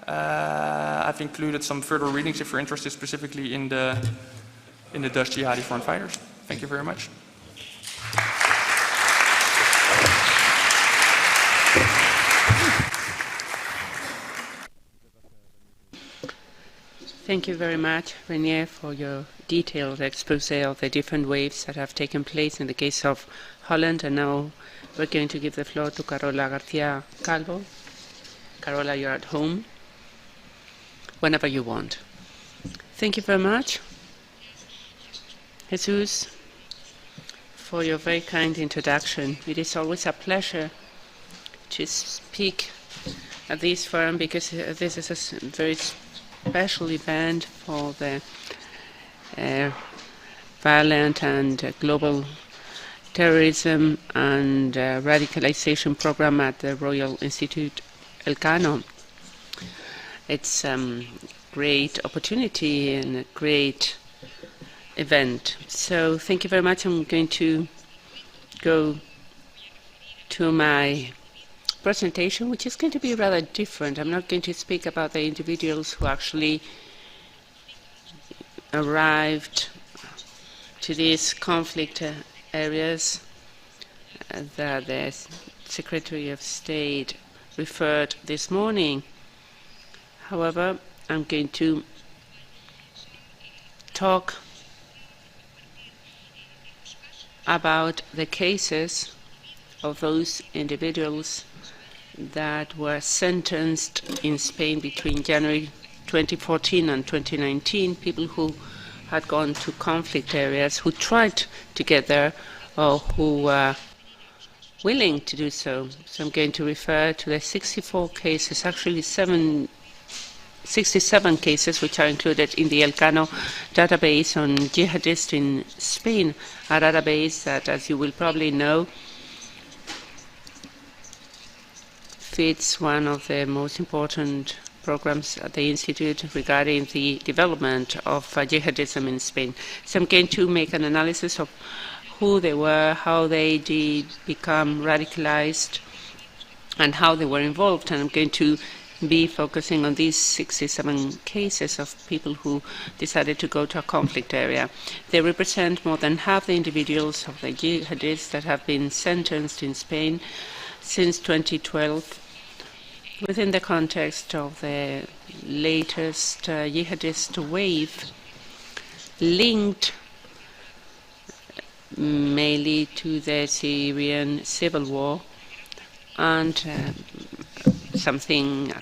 I've included some further readings if you're interested specifically in the Dutch jihadi foreign fighters. Thank you very much. Thank you very much, Reinier, for your detailed expose of the different waves that have taken place in the case of Holland. And now we're going to give the floor to Carola García-Calvo. Carola, you're at home whenever you want. Thank you very much, Jesús, for your very kind introduction. It is always a pleasure to speak at this forum because this is a very special event for the violent and global terrorism and radicalization program at the Royal Institute Elcano. It's a great opportunity and a great event. So thank you very much. I'm going to go to my presentation, which is going to be rather different. I'm not going to speak about the individuals who actually arrived to these conflict areas that the Secretary of State referred this morning. However, I'm going to talk about the cases of those individuals that were sentenced in Spain between January 2014 and 2019, people who had gone to conflict areas, who tried to get there, or who were willing to do so. So I'm going to refer to the 64 cases, actually 67 cases, which are included in the Elcano database on jihadists in Spain, a database that, as you will probably know, fits one of the most important programs at the Institute regarding the development of jihadism in Spain. So I'm going to make an analysis of who they were, how they did become radicalized, and how they were involved. And I'm going to be focusing on these 67 cases of people who decided to go to a conflict area. They represent more than half the individuals of the jihadists that have been sentenced in Spain since 2012 within the context of the latest jihadist wave linked mainly to the Syrian civil war and a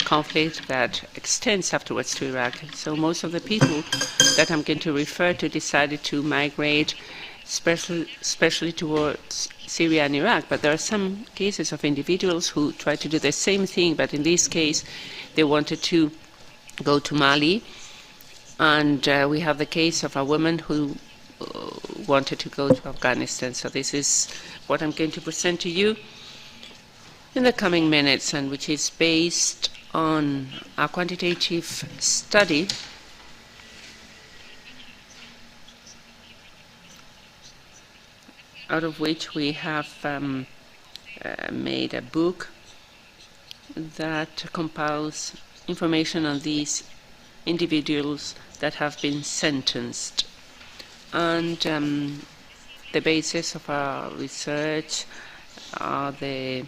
conflict that extends afterwards to Iraq. So most of the people that I'm going to refer to decided to migrate especially towards Syria and Iraq, but there are some cases of individuals who tried to do the same thing, but in this case they wanted to go to Mali, and we have the case of a woman who wanted to go to Afghanistan. So this is what I'm going to present to you in the coming minutes, and which is based on a quantitative study out of which we have made a book that compiles information on these individuals that have been sentenced. And the basis of our research are the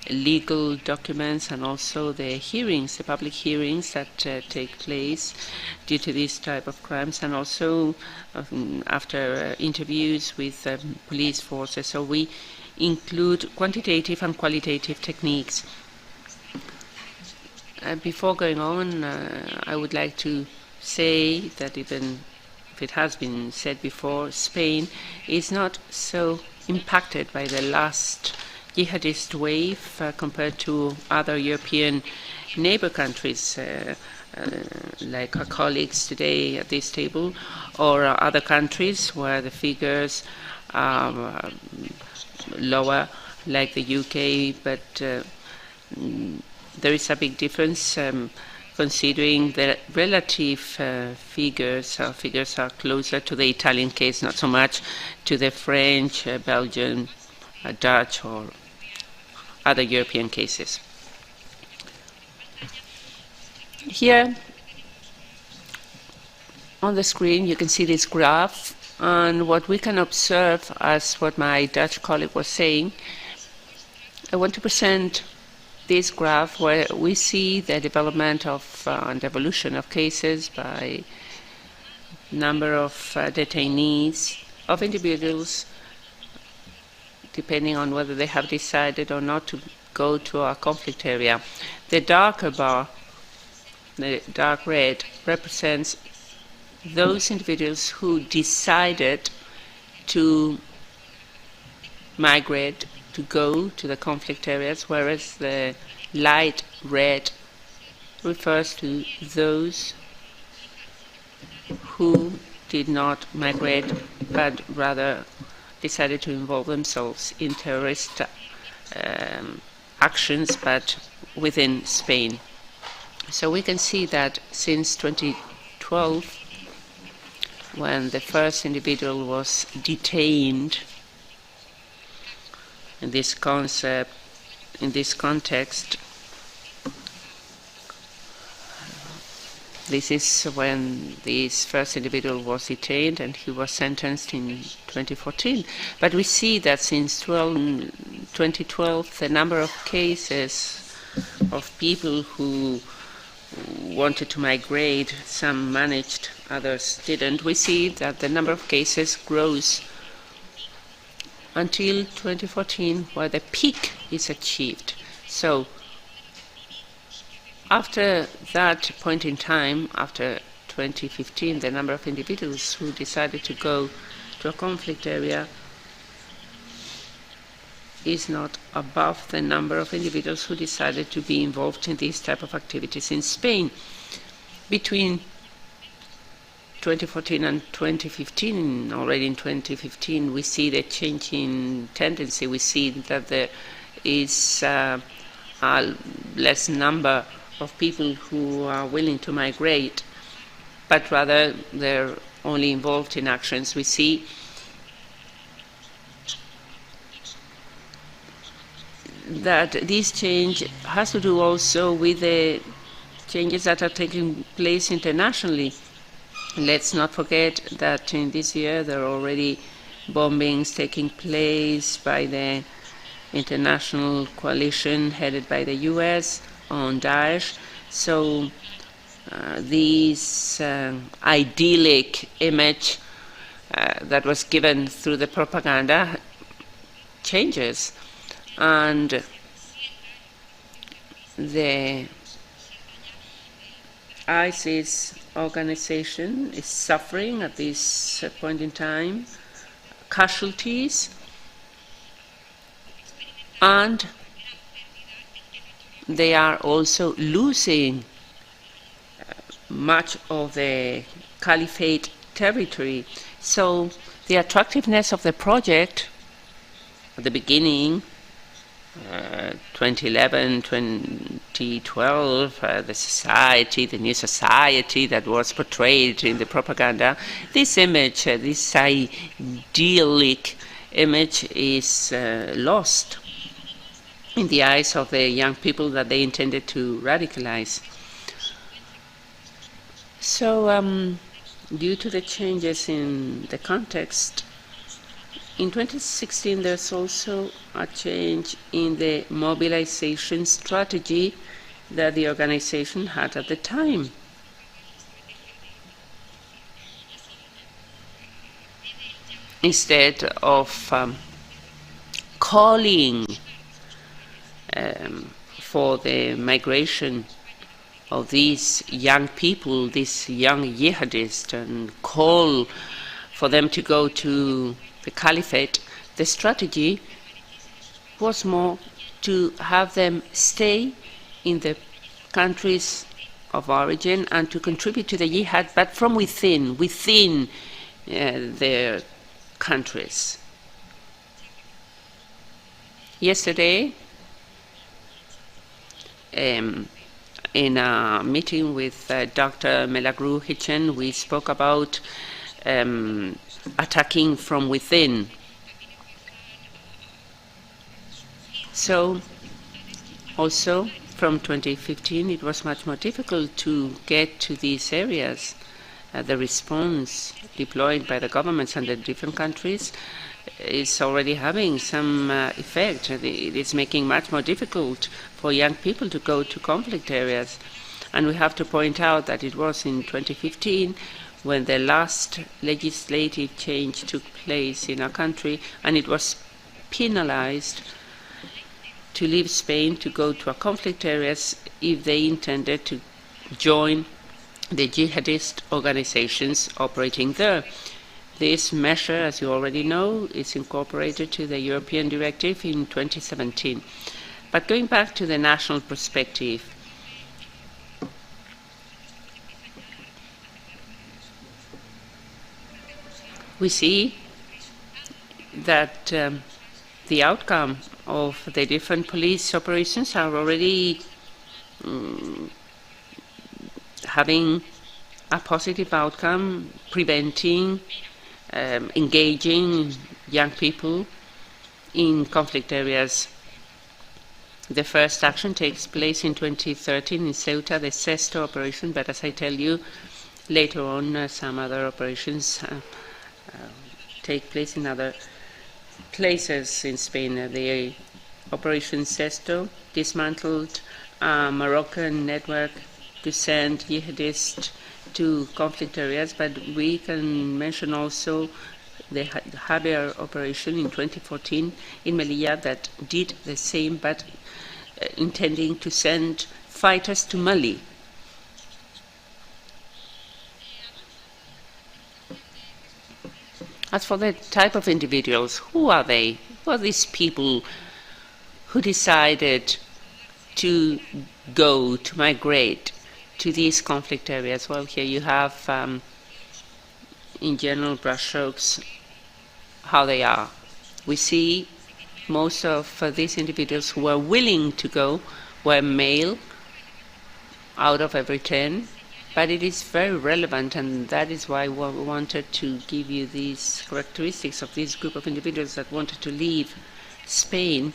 legal documents and also the hearings, the public hearings that take place due to this type of crimes, and also after interviews with police forces. So we include quantitative and qualitative techniques. Before going on, I would like to say that even if it has been said before, Spain is not so impacted by the last jihadist wave compared to other European neighbor countries like our colleagues today at this table, or other countries where the figures are lower, like the UK, but there is a big difference considering the relative figures. Our figures are closer to the Italian case, not so much to the French, Belgian, Dutch, or other European cases. Here on the screen you can see this graph, and what we can observe, as what my Dutch colleague was saying, I want to present this graph where we see the development of and evolution of cases by number of detainees, of individuals, depending on whether they have decided or not to go to a conflict area. The darker bar, the dark red, represents those individuals who decided to migrate, to go to the conflict areas, whereas the light red refers to those who did not migrate, but rather decided to involve themselves in terrorist actions, but within Spain. So we can see that since 2012, when the first individual was detained in this concept, in this context, this is when this first individual was detained, and he was sentenced in 2014. But we see that since 2012, the number of cases of people who wanted to migrate, some managed, others didn't, we see that the number of cases grows until 2014, where the peak is achieved. So after that point in time, after 2015, the number of individuals who decided to go to a conflict area is not above the number of individuals who decided to be involved in these type of activities in Spain. Between 2014 and 2015, already in 2015, we see the changing tendency. We see that there is a less number of people who are willing to migrate, but rather they're only involved in actions. We see that this change has to do also with the changes that are taking place internationally. Let's not forget that in this year there are already bombings taking place by the international coalition headed by the US on Daesh. So this idyllic image that was given through the propaganda changes, and the ISIS organization is suffering at this point in time casualties, and they are also losing much of the caliphate territory. So the attractiveness of the project at the beginning, 2011, 2012, the society, the new society that was portrayed in the propaganda, this image, this idyllic image is lost in the eyes of the young people that they intended to radicalize. So, due to the changes in the context, in 2016 there's also a change in the mobilization strategy that the organization had at the time. Instead of calling for the migration of these young people, these young jihadists, and call for them to go to the caliphate, the strategy was more to have them stay in the countries of origin and to contribute to the jihad, but from within their countries. Yesterday, in a meeting with Dr. Melagru Hitchen, we spoke about attacking from within. So, also from 2015, it was much more difficult to get to these areas. The response deployed by the governments and the different countries is already having some effect. It is making much more difficult for young people to go to conflict areas. And we have to point out that it was in 2015 when the last legislative change took place in our country, and it was penalized to leave Spain to go to a conflict areas if they intended to join the jihadist organizations operating there. This measure, as you already know, is incorporated to the European Directive in 2017. But going back to the national perspective, we see that the outcome of the different police operations are already having a positive outcome, preventing, engaging young people in conflict areas. The first action takes place in 2013 in Ceuta, the Sesto operation, but as I tell you, later on some other operations take place in other places in Spain. The Operation Sesto dismantled a Moroccan network to send jihadists to conflict areas, but we can mention also the Hague operation in 2014 in Melilla that did the same, but intending to send fighters to Mali. As for the type of individuals, who are they? Who are these people who decided to go, to migrate to these conflict areas? Well, here you have, in general brushstrokes, how they are. We see most of these individuals who were willing to go were male out of every 10, but it is very relevant, and that is why we wanted to give you these characteristics of this group of individuals that wanted to leave Spain,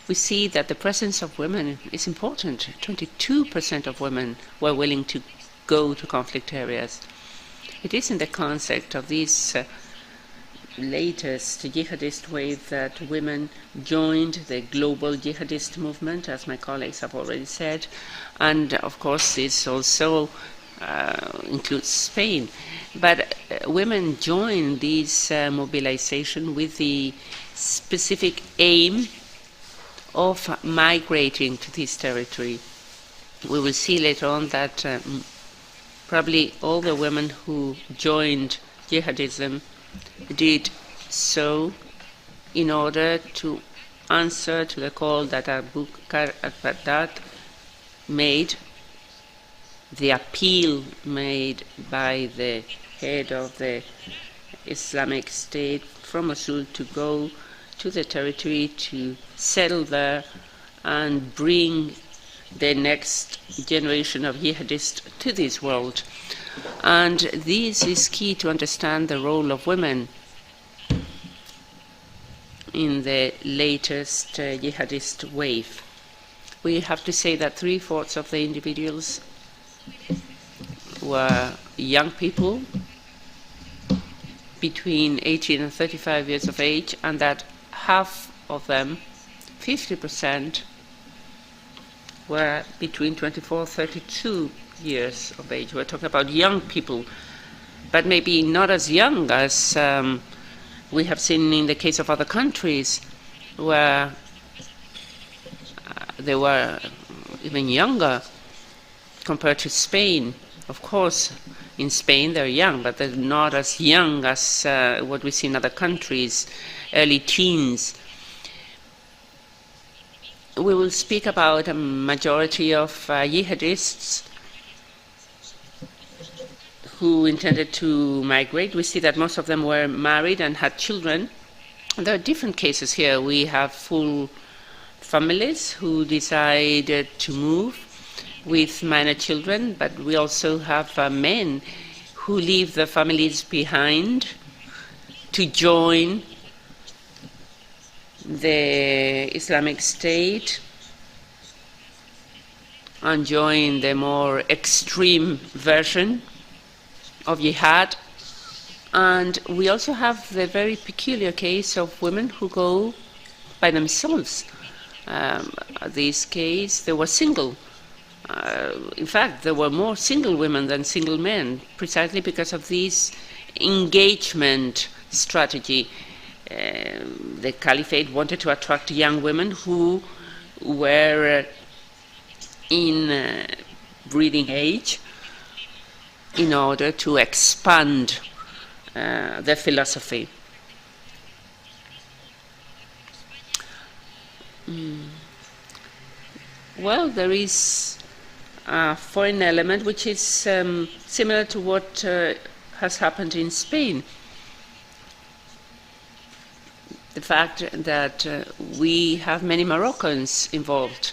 we see that the presence of women is important. 22% of women were willing to go to conflict areas. It is in the context of this latest jihadist wave that women joined the global jihadist movement, as my colleagues have already said, and of course this also includes Spain. But women joined this mobilization with the specific aim of migrating to this territory. We will see later on that probably all the women who joined jihadism did so in order to answer to the call that Abu Bakr al-Baghdad made, the appeal made by the head of the Islamic State from Mosul to go to the territory, to settle there and bring the next generation of jihadists to this world. And this is key to understand the role of women in the latest jihadist wave. We have to say that 3/4 of the individuals were young people between 18 and 35 years of age, and that half of them, 50%, were between 24 and 32 years of age. We're talking about young people, but maybe not as young as we have seen in the case of other countries, where they were even younger compared to Spain. Of course, in Spain they're young, but they're not as young as what we see in other countries, early teens. We will speak about a majority of jihadists who intended to migrate. We see that most of them were married and had children. There are different cases here. We have full families who decided to move with minor children, but we also have men who leave their families behind to join the Islamic State and join the more extreme version of jihad. And we also have the very peculiar case of women who go by themselves. This case, they were single. In fact, there were more single women than single men, precisely because of this engagement strategy. The caliphate wanted to attract young women who were in breeding age in order to expand their philosophy. Well, there is a foreign element which is similar to what has happened in Spain. The fact that we have many Moroccans involved.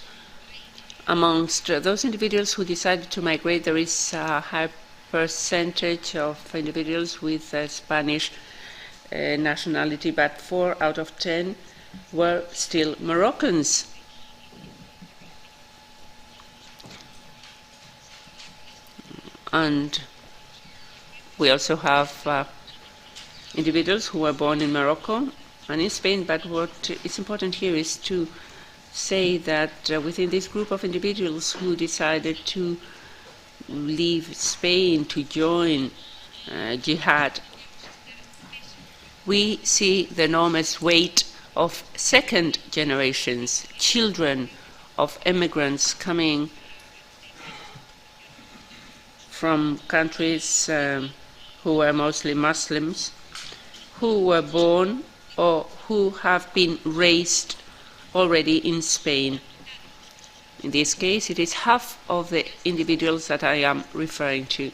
Amongst those individuals who decided to migrate, there is a high percentage of individuals with Spanish nationality, but 4 out of 10 were still Moroccans. And we also have individuals who were born in Morocco and in Spain, but what is important here is to say that within this group of individuals who decided to leave Spain to join jihad, we see the enormous weight of second generations, children of immigrants coming from countries who were mostly Muslims, who were born or who have been raised already in Spain. In this case, it is half of the individuals that I am referring to.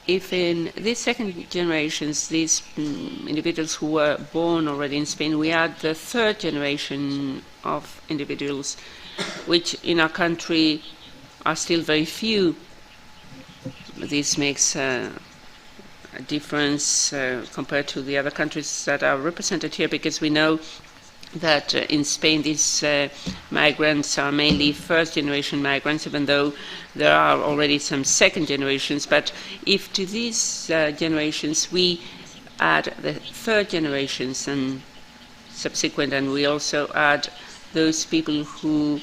If in these second generations, these individuals who were born already in Spain, we add the third generation of individuals, which in our country are still very few, this makes a difference compared to the other countries that are represented here, because we know that in Spain these migrants are mainly first-generation migrants, even though there are already some second generations. But if to these generations we add the third generations and subsequent, and we also add those people who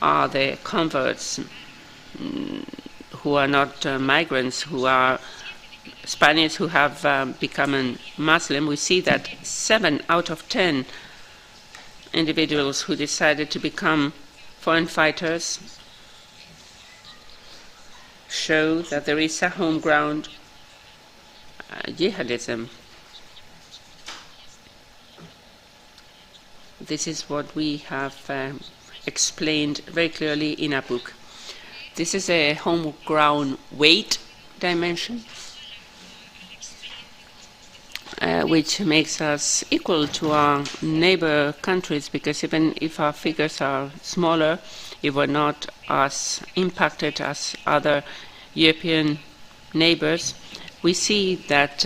are the converts, who are not migrants, who are Spaniards who have become a Muslim, we see that 7 out of 10 individuals who decided to become foreign fighters show that there is a home ground jihadism. This is what we have explained very clearly in our book. This is a home ground weight dimension, which makes us equal to our neighbor countries, because even if our figures are smaller, if we're not as impacted as other European neighbors, we see that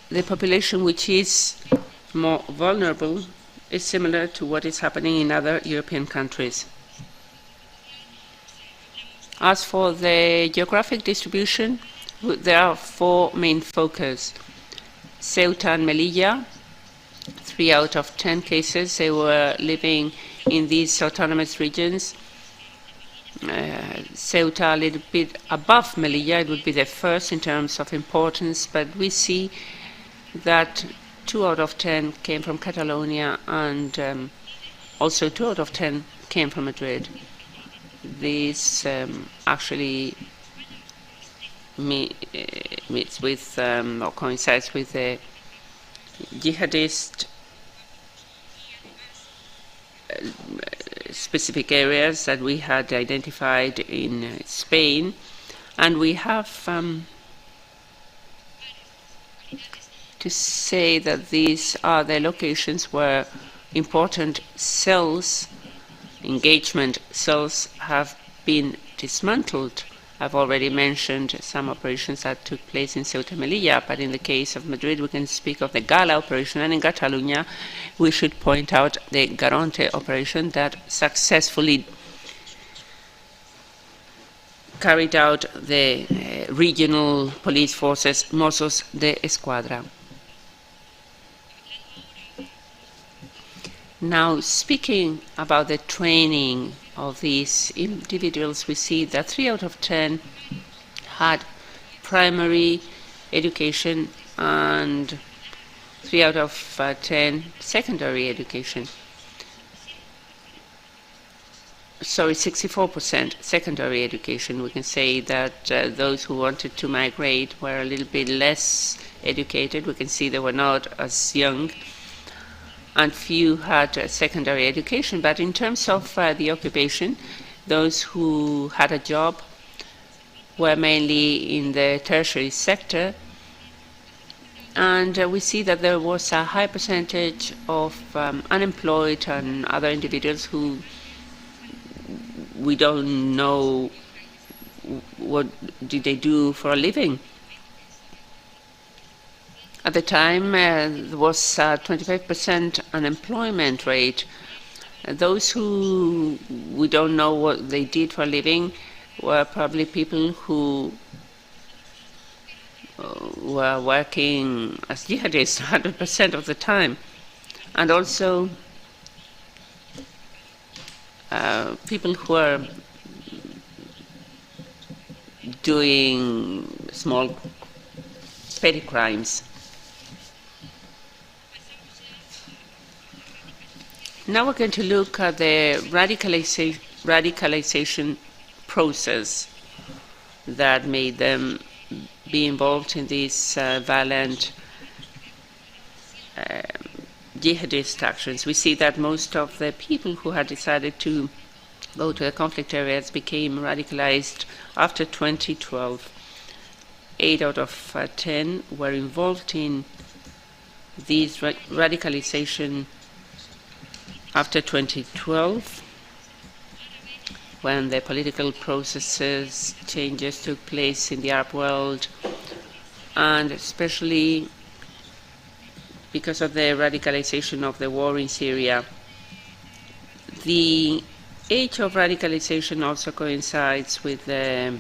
the population which is more vulnerable is similar to what is happening in other European countries. As for the geographic distribution, there are 4 main focus. Ceuta and Melilla, 3 out of 10 cases, they were living in these autonomous regions. Ceuta a little bit above Melilla, it would be the first in terms of importance, but we see that 2 out of 10 came from Catalonia, and also 2 out of 10 came from Madrid. This actually meets with or coincides with the jihadist specific areas that we had identified in Spain, and we have to say that these are the locations where important cells, engagement cells, have been dismantled. I've already mentioned some operations that took place in Ceuta and Melilla, but in the case of Madrid we can speak of the Gala operation, and in Catalonia we should point out the Garonte operation that successfully carried out the regional police forces Mossos de Escuadra. Now, speaking about the training of these individuals, we see that 3 out of 10 had primary education and 3 out of 10 secondary education. Sorry, 64% secondary education. We can say that those who wanted to migrate were a little bit less educated. We can see they were not as young, and few had secondary education. But in terms of the occupation, those who had a job were mainly in the tertiary sector, and we see that there was a high percentage of unemployed and other individuals who we don't know what did they do for a living. At the time, there was a 25% unemployment rate. Those who we don't know what they did for a living were probably people who were working as jihadists 100% of the time, and also people who are doing small petty crimes. Now we're going to look at the radicalization process that made them be involved in these violent jihadist actions. We see that most of the people who had decided to go to the conflict areas became radicalized after 2012. 8 out of 10 were involved in these radicalization after 2012, when the political processes, changes took place in the Arab world, and especially because of the radicalization of the war in Syria. The age of radicalization also coincides with the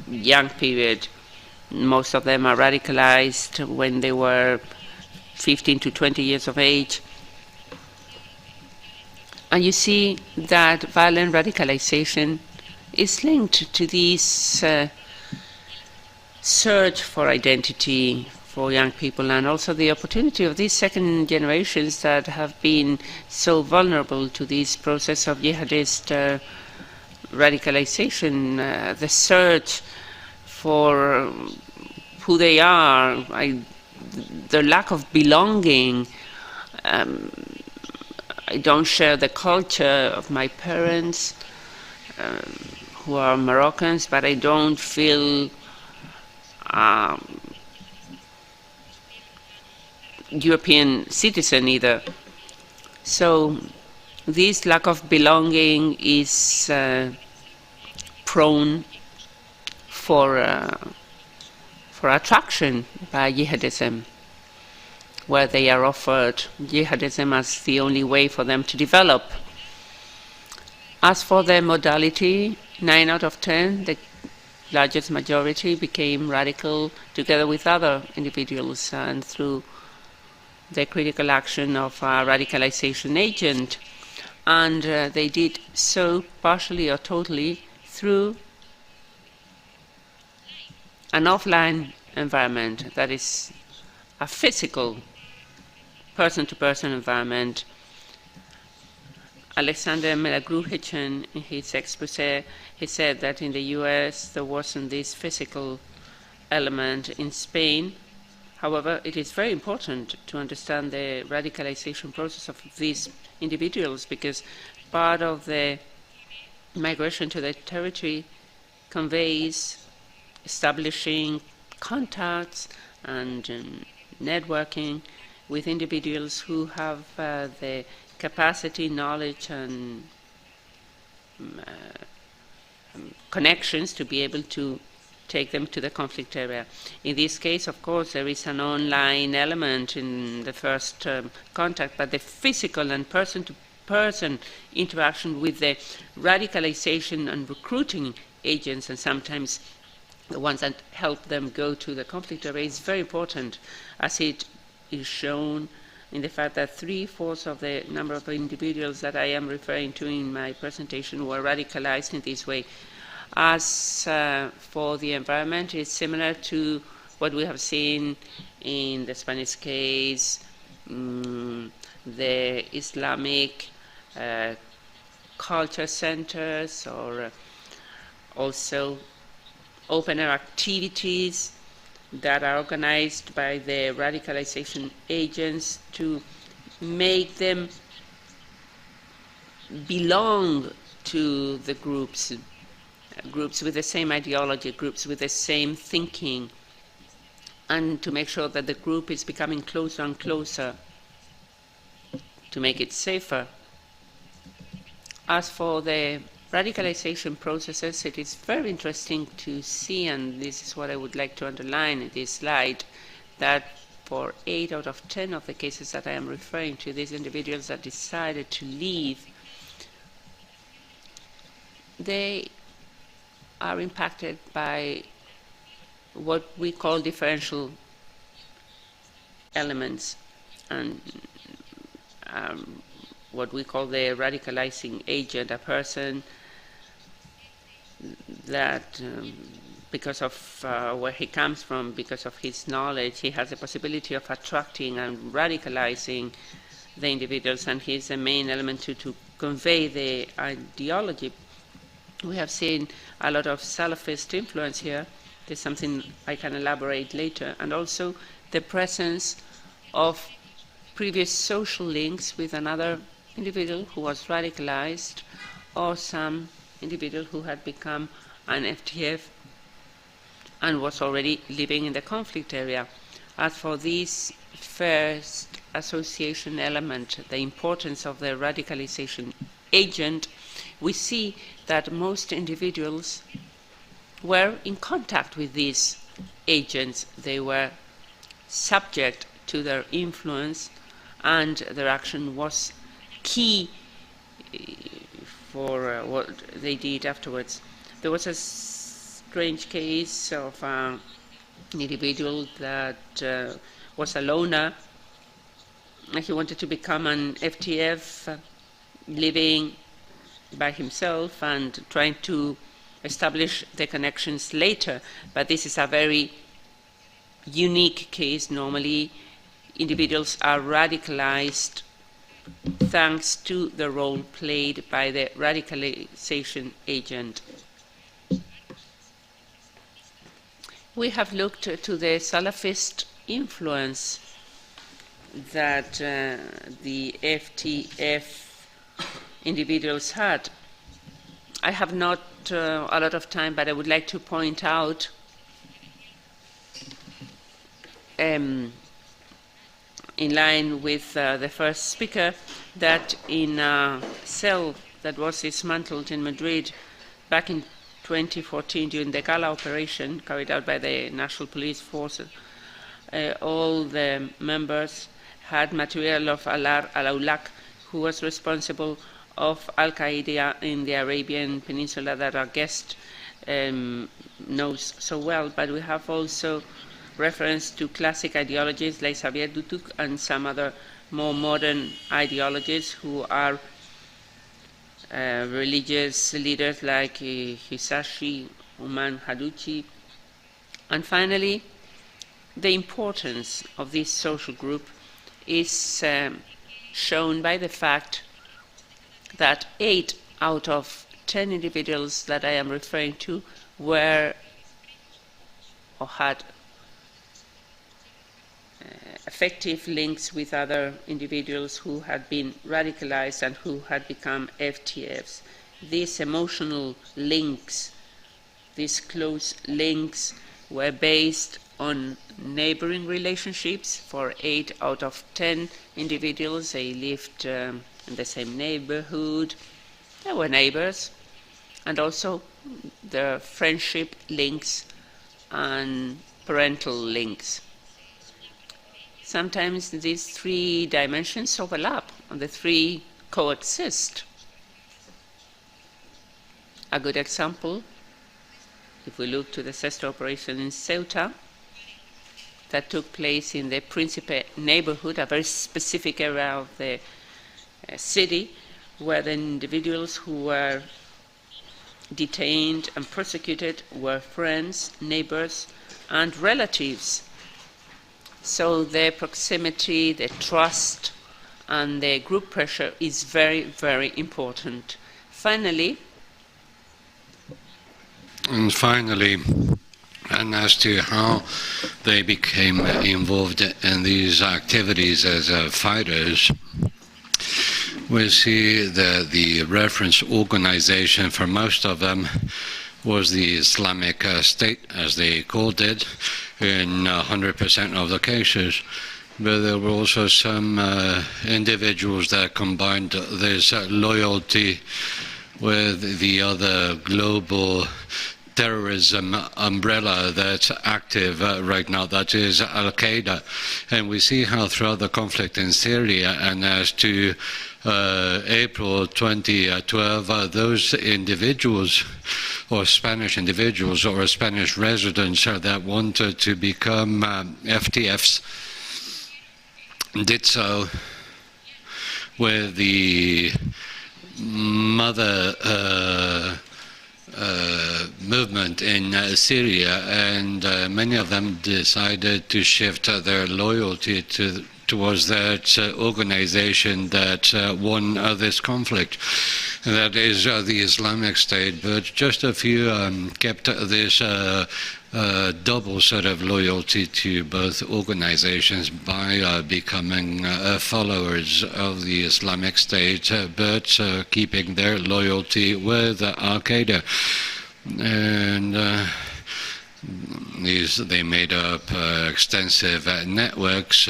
young period. Most of them are radicalized when they were 15 to 20 years of age. And you see that violent radicalization is linked to this search for identity for young people, and also the opportunity of these second generations that have been so vulnerable to this process of jihadist radicalization, the search for who they are, the lack of belonging. I don't share the culture of my parents, who are Moroccans, but I don't feel European citizen either. So this lack of belonging is prone for attraction by jihadism, where they are offered jihadism as the only way for them to develop. As for their modality, 9 out of 10, the largest majority, became radical together with other individuals and through the critical action of a radicalization agent. And they did so partially or totally through an offline environment, that is a physical person-to-person environment. Alexander Melagruhichen, in his exposé, he said that in the US there wasn't this physical element. In Spain, however, it is very important to understand the radicalization process of these individuals, because part of the migration to the territory conveys establishing contacts and networking with individuals who have the capacity, knowledge, and connections to be able to take them to the conflict area. In this case, of course, there is an online element in the first contact, but the physical and person-to-person interaction with the radicalization and recruiting agents, and sometimes the ones that help them go to the conflict area, is very important, as it is shown in the fact that 3/4 of the number of individuals that I am referring to in my presentation were radicalized in this way. As for the environment, it's similar to what we have seen in the Spanish case, the Islamic culture centers, or also open-air activities that are organized by the radicalization agents to make them belong to the groups with the same ideology, groups with the same thinking, and to make sure that the group is becoming closer and closer to make it safer. As for the radicalization processes, it is very interesting to see, and this is what I would like to underline in this slide, that for 8 out of 10 of the cases that I am referring to, these individuals that decided to leave, they are impacted by what we call differential elements, and what we call the radicalizing agent, a person that because of where he comes from, because of his knowledge, he has the possibility of attracting and radicalizing the individuals, and he's the main element to convey the ideology. We have seen a lot of Salafist influence here. There's something I can elaborate later, and also the presence of previous social links with another individual who was radicalized, or some individual who had become an FTF and was already living in the conflict area. As for this first association element, the importance of the radicalization agent, we see that most individuals were in contact with these agents. They were subject to their influence, and their action was key for what they did afterwards. There was a strange case of an individual that was a loner. He wanted to become an FTF, living by himself and trying to establish the connections later. But this is a very unique case. Normally, individuals are radicalized thanks to the role played by the radicalization agent. We have looked to the Salafist influence that the FTF individuals had. I have not a lot of time, but I would like to point out in line with the first speaker, that in a cell that was dismantled in Madrid back in 2014 during the Gala operation carried out by the National Police Forces, all the members had material of Alar al-Awlaq, who was responsible of Al-Qaeda in the Arabian Peninsula that our guest knows so well. But we have also reference to classic ideologies like Xavier Dutuk and some other more modern ideologies who are religious leaders like Hisashi, Uman Haduchi. And finally, the importance of this social group is shown by the fact that 8 out of 10 individuals that I am referring to were or had effective links with other individuals who had been radicalized and who had become FTFs. These emotional links, these close links, were based on neighboring relationships. For 8 out of 10 individuals, they lived in the same neighborhood, they were neighbors, and also the friendship links and parental links. Sometimes these 3 dimensions overlap and the 3 coexist. A good example, if we look to the sister operation in Ceuta, that took place in the Príncipe neighborhood, a very specific area of the city, where the individuals who were detained and persecuted were friends, neighbors, and relatives. So the proximity, the trust, and the group pressure is very, very important. Finally, and as to how they became involved in these activities as fighters, we see that the reference organization for most of them was the Islamic State, as they called it, in 100% of the cases. But there were also some individuals that combined this loyalty with the other global terrorism umbrella that's active right now, that is Al-Qaeda. And we see how throughout the conflict in Syria and as to April 2012, those individuals, or Spanish individuals, or Spanish residents that wanted to become FTFs, did so with the mother movement in Syria, and many of them decided to shift their loyalty towards that organization that won this conflict. That is the Islamic State, but just a few kept this double sort of loyalty to both organizations by becoming followers of the Islamic State, but keeping their loyalty with Al-Qaeda. And they made up extensive networks,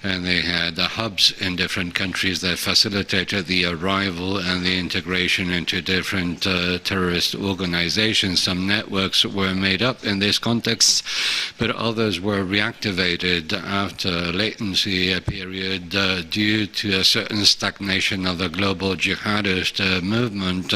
and they had hubs in different countries that facilitated the arrival and the integration into different terrorist organizations. Some networks were made up in this context, but others were reactivated after latency period due to a certain stagnation of the global jihadist movement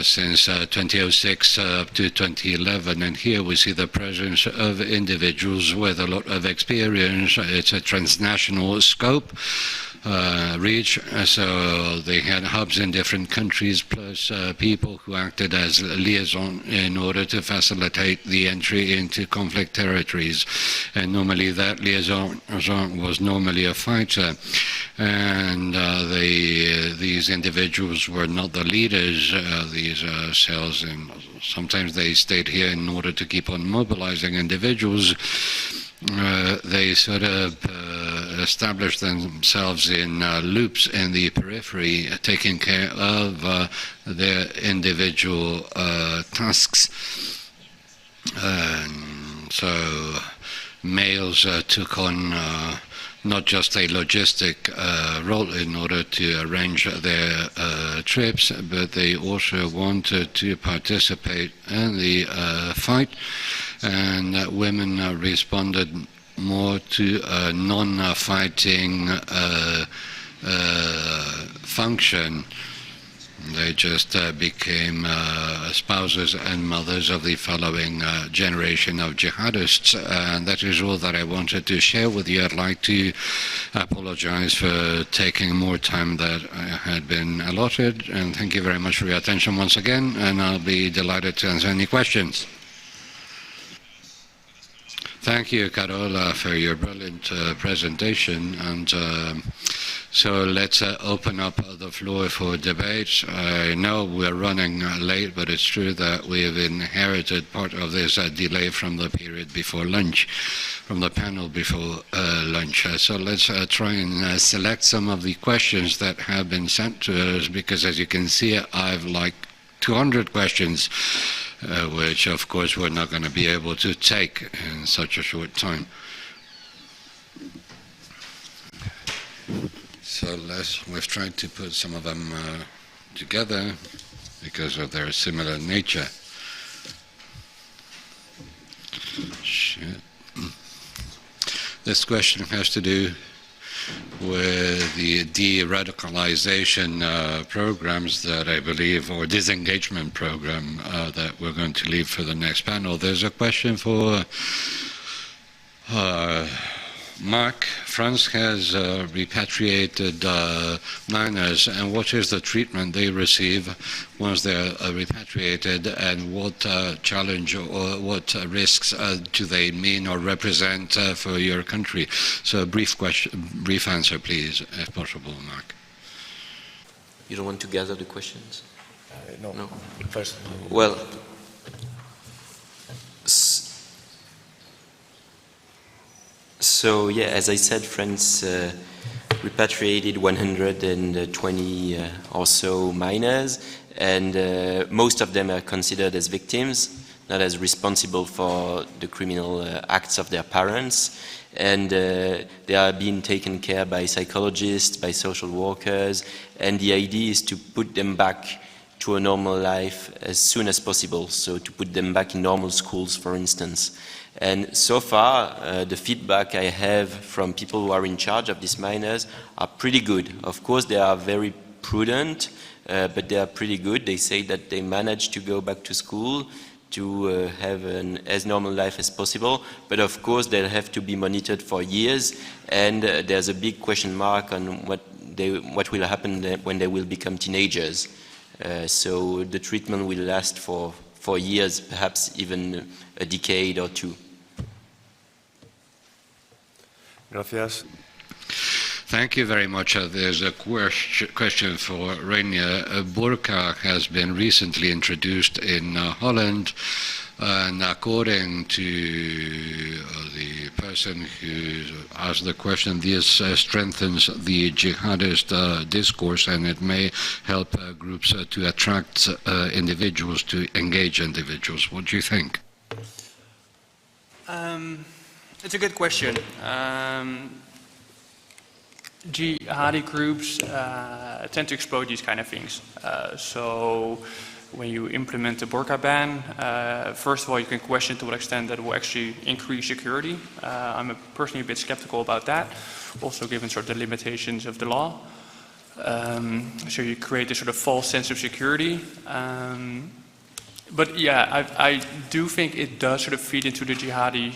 since 2006 up to 2011. And here we see the presence of individuals with a lot of experience. It's a transnational scope. Reach, so they had hubs in different countries, plus people who acted as liaison in order to facilitate the entry into conflict territories. And normally that liaison was normally a fighter, and these individuals were not the leaders, these cells, and sometimes they stayed here in order to keep on mobilizing individuals. They sort of established themselves in loops in the periphery, taking care of their individual tasks. And so males took on not just a logistic role in order to arrange their trips, but they also wanted to participate in the fight. And women responded more to a non-fighting function. They just became spouses and mothers of the following generation of jihadists. And that is all that I wanted to share with you. I'd like to apologize for taking more time than had been allotted. And thank you very much for your attention once again. And I'll be delighted to answer any questions. Thank you, Carola, for your brilliant presentation. And so let's open up the floor for debate. I know we're running late, but it's true that we have inherited part of this delay from the period before lunch, from the panel before lunch. So let's try and select some of the questions that have been sent to us, because as you can see, I've like 200 questions. Which, of course, we're not going to be able to take in such a short time. So we've tried to put some of them together because of their similar nature. This question has to do with the de-radicalization programs that I believe, or disengagement program that we're going to leave for the next panel. There's a question for Marc. France has repatriated minors, and what is the treatment they receive once they're repatriated, and what challenge or what risks do they mean or represent for your country? So a brief answer, please, if possible, Marc. You don't want to gather the questions? No. First. Well, so yeah, as I said, France repatriated 120 or so minors, and most of them are considered as victims, not as responsible for the criminal acts of their parents. And they are being taken care by psychologists, by social workers, and the idea is to put them back to a normal life as soon as possible, so to put them back in normal schools, for instance. And so far, the feedback I have from people who are in charge of these minors are pretty good. Of course, they are very prudent, but they are pretty good. They say that they manage to go back to school, to have an as normal life as possible, but of course they'll have to be monitored for years, and there's a big question mark on what will happen when they will become teenagers. So the treatment will last for years, perhaps even a decade or two. Gracias. Thank you very much. There's a question for Reinier. Burqa has been recently introduced in Holland, and according to the person who asked the question, this strengthens the jihadist discourse, and it may help groups to attract individuals, to engage individuals. What do you think? It's a good question. Jihadi groups tend to exploit these kind of things. So when you implement the burqa ban, first of all, you can question to what extent that will actually increase security. I'm personally a bit skeptical about that, also given sort of the limitations of the law. So you create this sort of false sense of security. But yeah, I do think it does sort of feed into the jihadi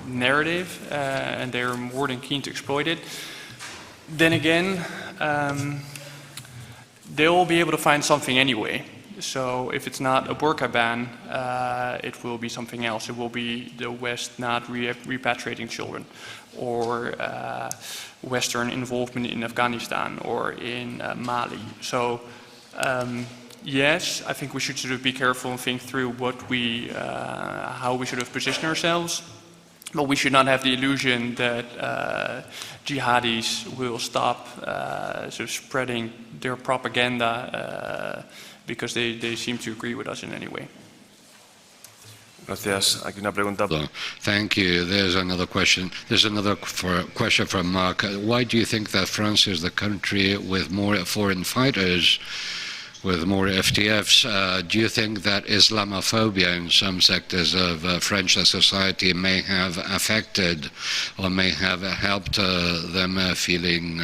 narrative, and they're more than keen to exploit it. Then again, they'll be able to find something anyway. So if it's not a burqa ban, it will be something else. It will be the West not repatriating children, or Western involvement in Afghanistan or in Mali. So yes, I think we should sort of be careful and think through what we, how we sort of position ourselves. But we should not have the illusion that jihadis will stop sort of spreading their propaganda because they seem to agree with us in any way. Gracias. Aquí una pregunta. Thank you. There's another question. There's another question from Marc. Why do you think that France is the country with more foreign fighters, with more FTFs? Do you think that Islamophobia in some sectors of French society may have affected or may have helped them feeling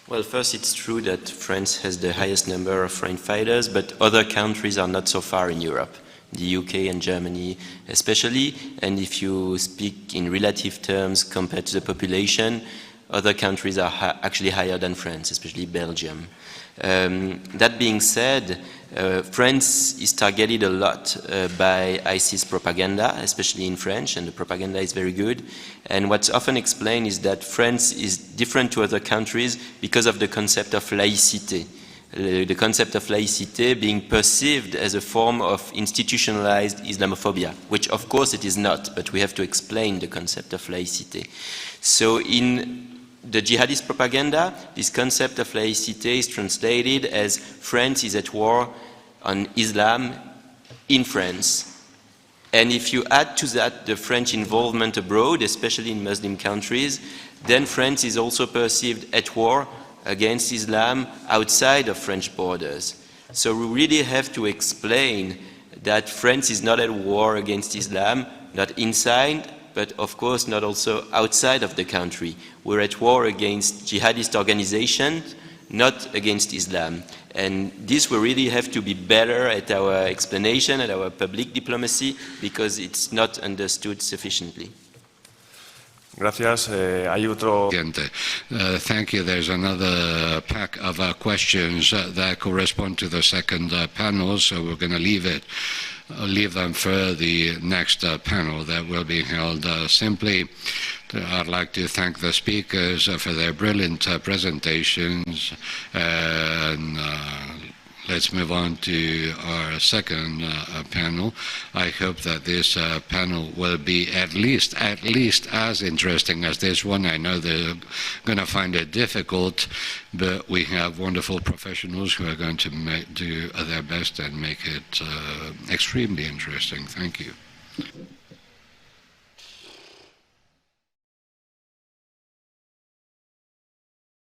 Well, first, it's true that France has the highest number of foreign fighters, but other countries are not so far in Europe, the UK and Germany especially. And if you speak in relative terms compared to the population, other countries are actually higher than France, especially Belgium. That being said, France is targeted a lot by ISIS propaganda, especially in French, and the propaganda is very good. And what's often explained is that France is different to other countries because of the concept of laïcité. The concept of laïcité being perceived as a form of institutionalized Islamophobia, which of course it is not, but we have to explain the concept of laïcité. So in the jihadist propaganda, this concept of laïcité is translated as France is at war on Islam in France. And if you add to that the French involvement abroad, especially in Muslim countries, then France is also perceived at war against Islam outside of French borders. So we really have to explain that France is not at war against Islam, not inside, but of course not also outside of the country. We're at war against jihadist organizations, not against Islam. And this we really have to be better at our explanation, at our public diplomacy, because it's not understood sufficiently. Gracias. Hay otro. Thank you. There's another pack of questions that correspond to the second panel, so we're going to leave them for the next panel that will be held. Simply, I'd like to thank the speakers for their brilliant presentations, and let's move on to our second panel. I hope that this panel will be at least as interesting as this one. I know they're going to find it difficult, but we have wonderful professionals who are going to do their best and make it extremely interesting. Thank you.